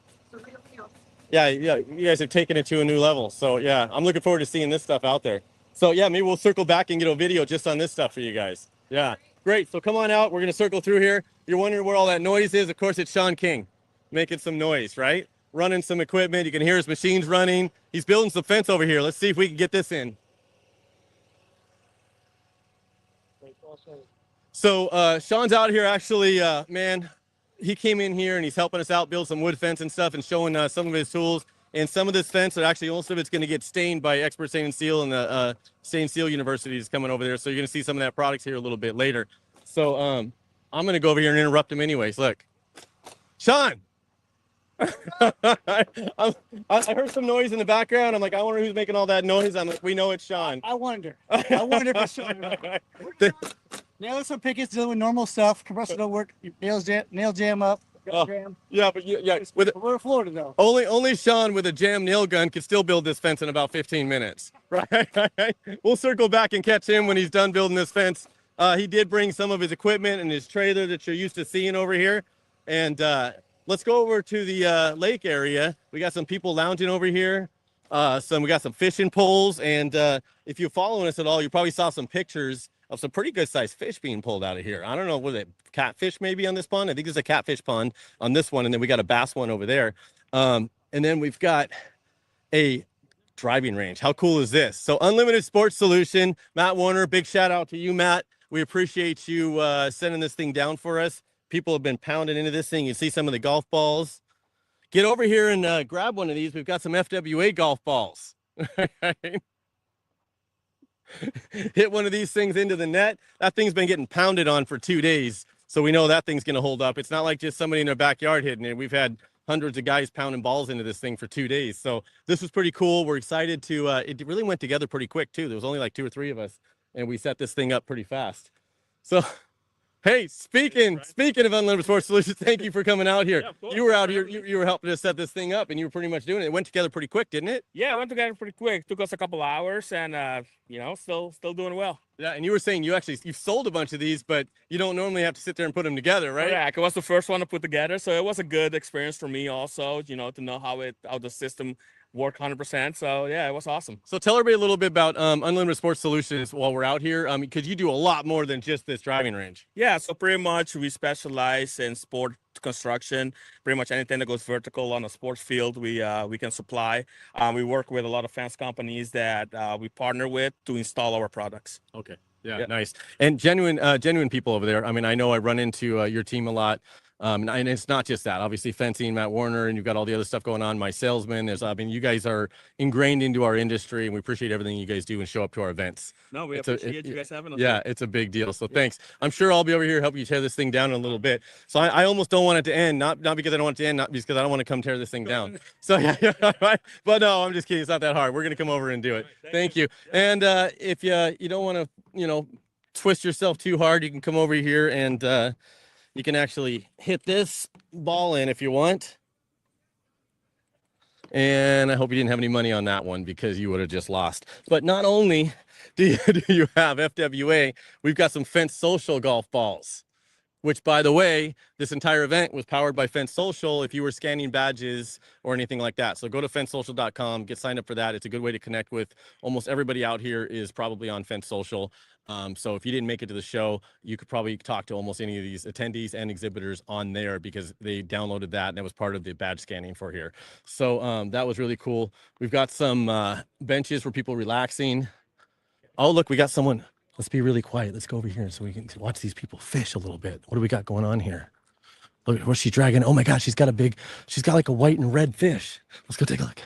it's a real deal. Yeah, you guys have taken it to a new level. So yeah, I'm looking forward to seeing this stuff out there. So yeah, maybe we'll circle back and get a video just on this stuff for you guys. Yeah, great. So come on out. We're gonna circle through here. You're wondering where all that noise is. Of course, it's Sean King making some noise, right? Running some equipment. You can hear his machines running. He's building some fence over here. Let's see if we can get this in. So Sean's out here actually, man, he came in here and he's helping us out build some wood fence and stuff and showing some of his tools. And some of this fence, actually most of it's going to get stained by Expert Stain and Seal, and the Stain Seal University is coming over there. So you're going to see some of that products here a little bit later. So I'm going to go over here and interrupt him anyways. Look, Sean. I heard some noise in the background. I'm like, I wonder who's making all that noise. I'm like, we know it's Sean. I wonder for sure. Nails and pickets doing normal stuff. Compressor don't work. Nail jam up. Oh, Jam. yeah, but yeah, with We're in Florida though. only Sean with a jam nail gun could still build this fence in about 15 minutes. Right. We'll circle back and catch him when he's done building this fence. He did bring some of his equipment and his trailer that you're used to seeing over here. And let's go over to the lake area. We got some people lounging over here. We got some fishing poles. And if you're following us at all, you probably saw some pictures of some pretty good sized fish being pulled out of here. I don't know, was it catfish maybe on this pond? I think there's a catfish pond on this one. And then we got a bass one over there. And then we've got a driving range. How cool is this? So Unlimited Sports Solution, Matt Warner, big shout out to you, Matt. We appreciate you sending this thing down for us. People have been pounding into this thing. You see some of the golf balls. Get over here and grab one of these. We've got some FWA golf balls. Hit one of these things into the net. That thing's been getting pounded on for 2 days. So we know that thing's going to hold up. It's not like just somebody in their backyard hitting it. We've had hundreds of guys pounding balls into this thing for 2 days. So this was pretty cool. We're excited to, it really went together pretty quick too. There was only like 2 or 3 of us and we set this thing up pretty fast. So, hey, speaking of Unlimited Sports Solutions, thank you for coming out here. Yeah, you were out here, you were helping us set this thing up and you were pretty much doing it. It went together pretty quick, didn't it? Yeah, it went together pretty quick. Took us a couple hours, and still doing well. Yeah, and you were saying you've sold a bunch of these, but you don't normally have to sit there and put them together, right? Yeah, it was the first one to put together, so it was a good experience for me also. To know how the system worked 100%. So yeah, it was awesome. So tell everybody a little bit about Unlimited Sports Solutions while we're out here, because you do a lot more than just this driving range. Yeah, so pretty much we specialize in sport construction. Pretty much anything that goes vertical on a sports field, we can supply. We work with a lot of fence companies that we partner with to install our products. Okay. Yeah, nice. And genuine people over there. I mean, I know I run into your team a lot. And it's not just that, obviously fencing, Matt Warner, and you've got all the other stuff going on. My salesman, you guys are ingrained into our industry, and we appreciate everything you guys do and show up to our events. No, we appreciate you guys having us. Yeah, it's a big deal. So thanks. I'm sure I'll be over here helping you tear this thing down in a little bit. So I almost don't want it to end, not because I don't want it to end, not because I don't want to come tear this thing down. So yeah, right. But no, I'm just kidding. It's not that hard. We're gonna come over and do it. Thank you. And if you don't want to, twist yourself too hard, you can come over here and you can actually hit this ball in if you want. And I hope you didn't have any money on that one because you would have just lost. But not only do you have FWA, we've got some Fence Social golf balls, which, by the way, this entire event was powered by Fence Social if you were scanning badges or anything like that. So go to fencesocial.com, get signed up for that. It's a good way to connect with almost everybody out here is probably on Fence Social. So if you didn't make it to the show, you could probably talk to almost any of these attendees and exhibitors on there because they downloaded that and that was part of the badge scanning for here. So that was really cool. We've got some benches for people relaxing. Oh, look, we got someone. Let's be really quiet. Let's go over here so we can watch these people fish a little bit. What do we got going on here? Look, what's she dragging? Oh my God, she's got like a white and red fish. Let's go take a look.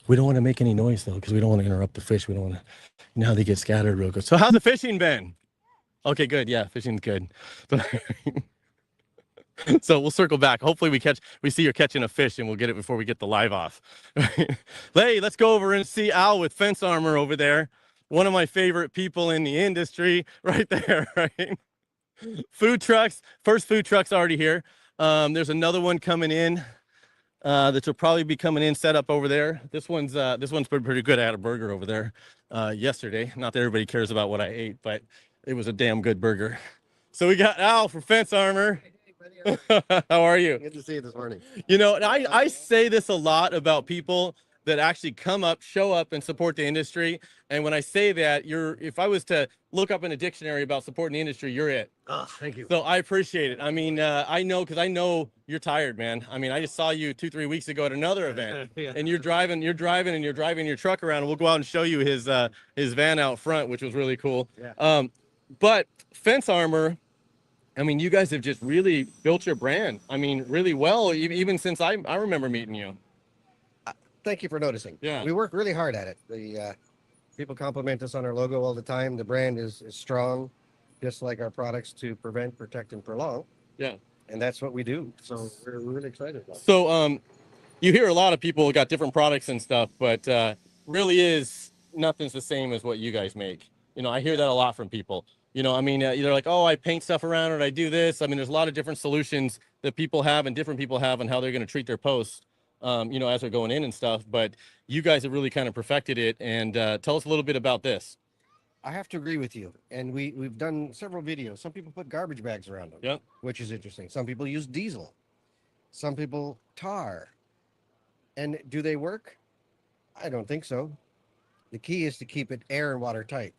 We don't want to make any noise though, because we don't want to interrupt the fish. We don't want to, how they get scattered real good. So how's the fishing been? Okay, good. Yeah, fishing's good. So we'll circle back. Hopefully we see you're catching a fish and we'll get it before we get the live off. Hey, let's go over and see Al with Fence Armor over there. One of my favorite people in the industry right there, right? Food trucks. First food truck's already here. There's another one coming in that will probably be coming in set up over there. This one's pretty good. I had a burger over there yesterday. Not that everybody cares about what I ate, but it was a damn good burger. So we got Al for Fence Armor. How are you? Good to see you this morning. And I say this a lot about people that actually come up, show up, and support the industry. And when I say that, if I was to look up in a dictionary about supporting the industry, you're it. Oh, thank you. So I appreciate it. I mean, I know you're tired, man. I mean, I just saw you 2-3 weeks ago at another event, Yeah. and you're driving your truck around. And we'll go out and show you his van out front, which was really cool. Yeah. But Fence Armor, I mean, you guys have just really built your brand. I mean, really well, even since I remember meeting you. Thank you for noticing. Yeah. We work really hard at it. The people compliment us on our logo all the time. The brand is strong, just like our products to prevent, protect, and prolong. Yeah. And that's what we do. So we're really excited about it. So you hear a lot of people got different products and stuff, but really is nothing's the same as what you guys make. I hear that a lot from people. You know, I mean, either like, oh, I paint stuff around it, I do this. I mean, there's a lot of different solutions that people have and different people have on how they're going to treat their posts, you know, as they're going in and stuff. But you guys have really kind of perfected it. And tell us a little bit about this. I have to agree with you. And we've done several videos. Some people put garbage bags around them, Yep. which is interesting. Some people use diesel. Some people tar. And do they work? I don't think so. The key is to keep it air and water tight.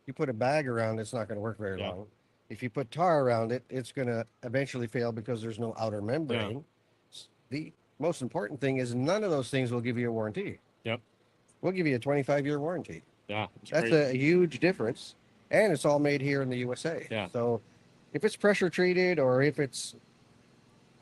You put a bag around, it's not going to work very long. If you put tar around it, it's going to eventually fail because there's no outer membrane. The most important thing is none of those things will give you a warranty. Yep. We'll give you a 25-year warranty. Yeah. That's a huge difference. And it's all made here in the USA. Yeah. So if it's pressure treated or if it's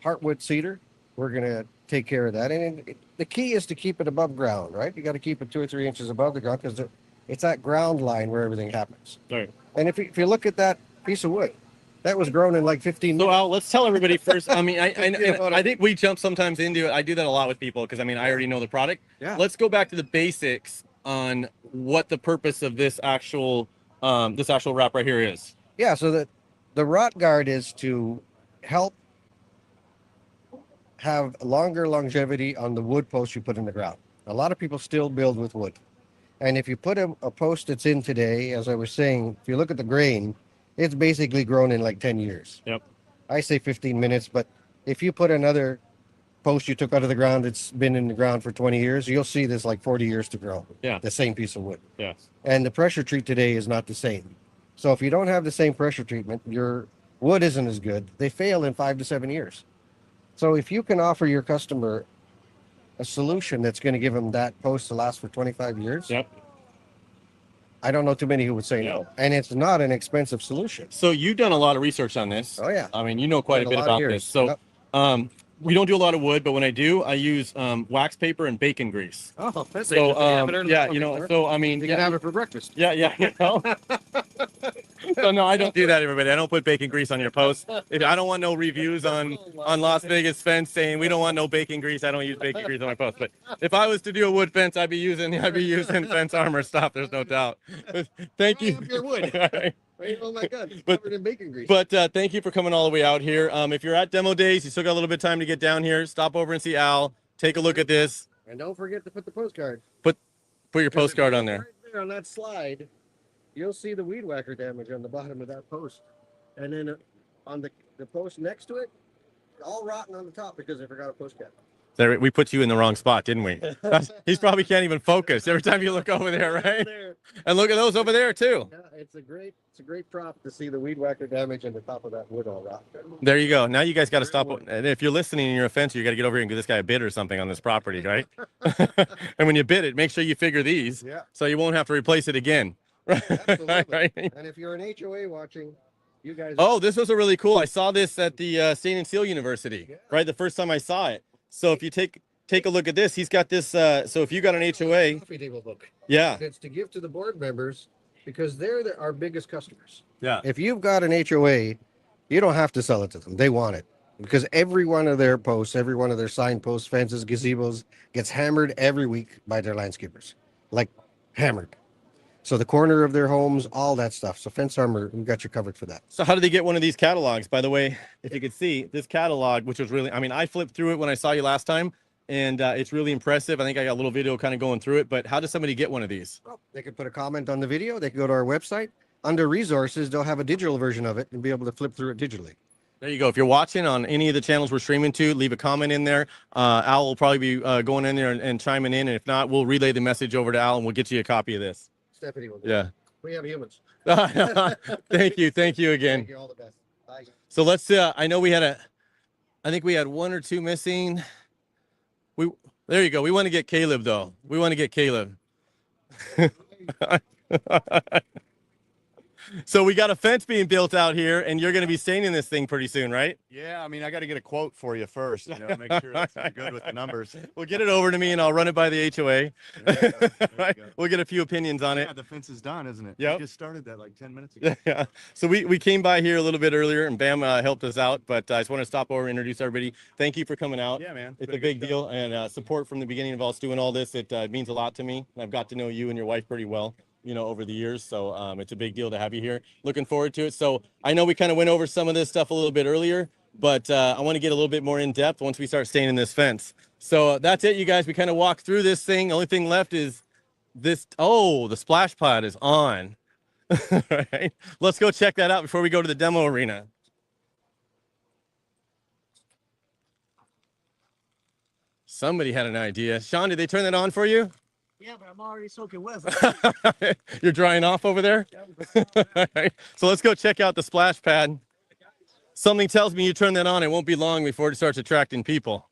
heartwood cedar, we're going to take care of that. And the key is to keep it above ground, right? You got to keep it 2 or 3 inches above the ground because it's that ground line where everything happens. Right. And if you look at that piece of wood, that was grown in like 15 So minutes. Al, let's tell everybody first. I mean, You know what I I think we jump sometimes into it. I do that a lot with people because I mean, I already know the product. Yeah. Let's go back to the basics on what the purpose of this actual wrap right here is. Yeah, so the rot guard is to help have longer longevity on the wood post you put in the ground. A lot of people still build with wood. And if you put a post that's in today, as I was saying, if you look at the grain, it's basically grown in like 10 years. Yep. I say 15 minutes, but if you put another post you took out of the ground, it's been in the ground for 20 years, you'll see this like 40 years to grow. Yeah. The same piece of wood. Yes. And the pressure treat today is not the same. So if you don't have the same pressure treatment, your wood isn't as good. They fail in 5 to 7 years. So if you can offer your customer a solution that's going to give them that post to last for 25 years, yep. I don't know too many who would say no. And it's not an expensive solution. So you've done a lot of research on this. Oh yeah. I mean, you know quite a Did a bit lot of about years. this. So, Yep. We don't do a lot of wood, but when I do, I use wax paper and bacon grease. Oh, that's So, interesting. yeah, you know, so I mean, You can have it for breakfast. Yeah, you know. So no, I don't do that, everybody. I don't put bacon grease on your post. I don't want no reviews on Las Vegas fence saying we don't want no bacon grease. I don't use bacon grease on my post. But if I was to do a wood fence, I'd be using Fence Armor stuff. There's no doubt. Thank you. Your wood. Oh my God, it's But- covered in bacon grease. But thank you for coming all the way out here. If you're at demo days, you still got a little bit of time to get down here. Stop over and see Al. Take a look at this. And don't forget to put the postcard. Put your 'Cause if postcard you on look there. Right there on that slide, you'll see the weed whacker damage on the bottom of that post. And then on the post next to it, all rotten on the top because they forgot a post cap. There, we put you in the wrong spot, didn't we? He's probably can't even focus every time you look over there, right? And look at those over there too. Yeah, it's a great prop to see the weed whacker damage on the top of that wood all rotten. There you go. Now you guys got to stop. And if you're listening and you're a fencer, you got to get over here and give this guy a bid or something on this property, right? And when you bid it, make sure you figure these, Yeah. so you won't have to replace it again. Absolutely. Right? And if you're an HOA watching, you guys. Oh, this was a really cool. I saw this at the Stain and Seal University, right? The first time I saw it. So if you take a look at this, he's got this. So if you got an HOA, Coffee table book. yeah, It's to give to the board members because they're our biggest customers. yeah, If you've got an HOA, you don't have to sell it to them. They want it because every one of their posts, every one of their signposts, fences, gazebos gets hammered every week by their landscapers, like hammered. So the corner of their homes, all that stuff. So Fence Armor, we got you covered for that. So how did they get one of these catalogs? By the way, if you could see this catalog, which was really, I mean, I flipped through it when I saw you last time, and it's really impressive. I think I got a little video kind of going through it, but how does somebody get one of these? Well, they can put a comment on the video. They can go to our website. Under resources, they'll have a digital version of it and be able to flip through it digitally. There you go. If you're watching on any of the channels we're streaming to, leave a comment in there. Al will probably be going in there and chiming in. And if not, we'll relay the message over to Al and we'll get you a copy of this. Stephanie will do Yeah. it. We have humans. Thank you. Thank you again. Thank you. All the best. Bye. So let's, I know I think we had 1 or 2 missing. There you go. We want to get Caleb though. We want to get Caleb. So we got a fence being built out here and you're going to be staying in this thing pretty soon, right? Yeah, I mean, I got to get a quote for you first, you know, make sure that's good with the numbers. Well, get it over to me and I'll run it by the HOA. Right? We'll get a few opinions on it. Yeah, the fence is done, isn't it? Yep. We just started that like 10 minutes ago. Yeah. So we came by here a little bit earlier and Bam helped us out, but I just want to stop over and introduce everybody. Thank you for coming out. Yeah, man. It's Been a a big good deal and support from the beginning of us doing all this. It means a lot to me. I've got to know you and your wife pretty well. over the years. So it's a big deal to have you here. Looking forward to it. So I know we kind of went over some of this stuff a little bit earlier, but I want to get a little bit more in depth once we start staying in this fence. So that's it, you guys. We kind of walked through this thing. The only thing left is this. Oh, the splash pad is on. All right, let's go check that out before we go to the demo arena. Somebody had an idea. Sean, did they turn that on for you? Yeah, but I'm already soaking wet. You're drying off over there? All right. So let's go check out the splash pad. Something tells me you turn that on, it won't be long before it starts attracting people.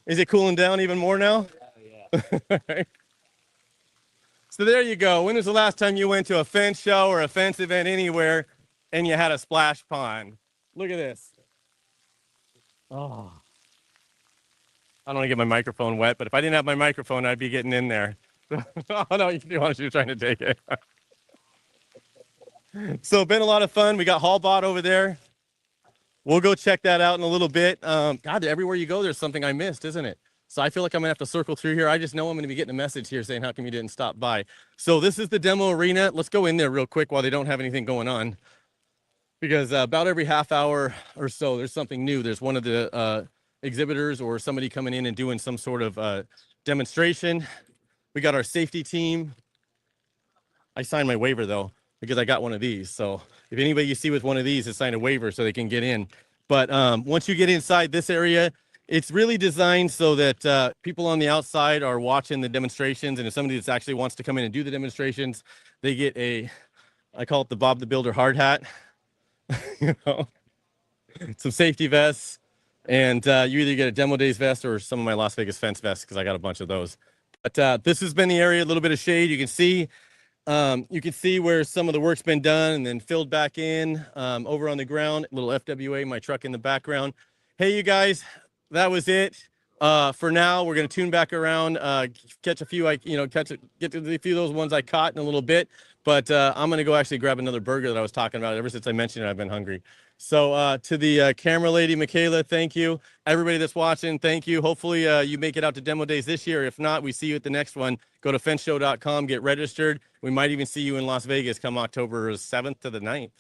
Is it cooling down even more now? Yeah. Right. So there you go. When was the last time you went to a fence show or a fence event anywhere and you had a splash pond? Look at this. Oh. I don't want to get my microphone wet, but if I didn't have my microphone, I'd be getting in there. Oh, no, you want to trying to take it. So been a lot of fun. We got Hallbot over there. We'll go check that out in a little bit. God, everywhere you go, there's something I missed, isn't it? So I feel like I'm gonna have to circle through here. I just know I'm gonna be getting a message here saying, how come you didn't stop by? So this is the demo arena. Let's go in there real quick while they don't have anything going on. Because about every half hour or so, there's something new. There's one of the exhibitors or somebody coming in and doing some sort of demonstration. We got our safety team. I signed my waiver though, because I got one of these. So if anybody you see with one of these has signed a waiver so they can get in. But once you get inside this area, it's really designed so that people on the outside are watching the demonstrations. And if somebody that actually wants to come in and do the demonstrations, they get I call it the Bob the Builder hard hat, some safety vests, and you either get a Demo Days vest or some of my Las Vegas fence vests, because I got a bunch of those. But this has been the area, a little bit of shade. You can see where some of the work's been done and then filled back in over on the ground. Little FWA, my truck in the background. Hey, you guys, that was it. For now, we're going to tune back around, catch a few, get to a few of those ones I caught in a little bit. But I'm going to go actually grab another burger that I was talking about. Ever since I mentioned it, I've been hungry. So to the camera lady, Michaela, thank you. Everybody that's watching, thank you. Hopefully you make it out to Demo Days this year. If not, we see you at the next one. Go to fenceshow.com, get registered. We might even see you in Las Vegas come October 7th to the 9th.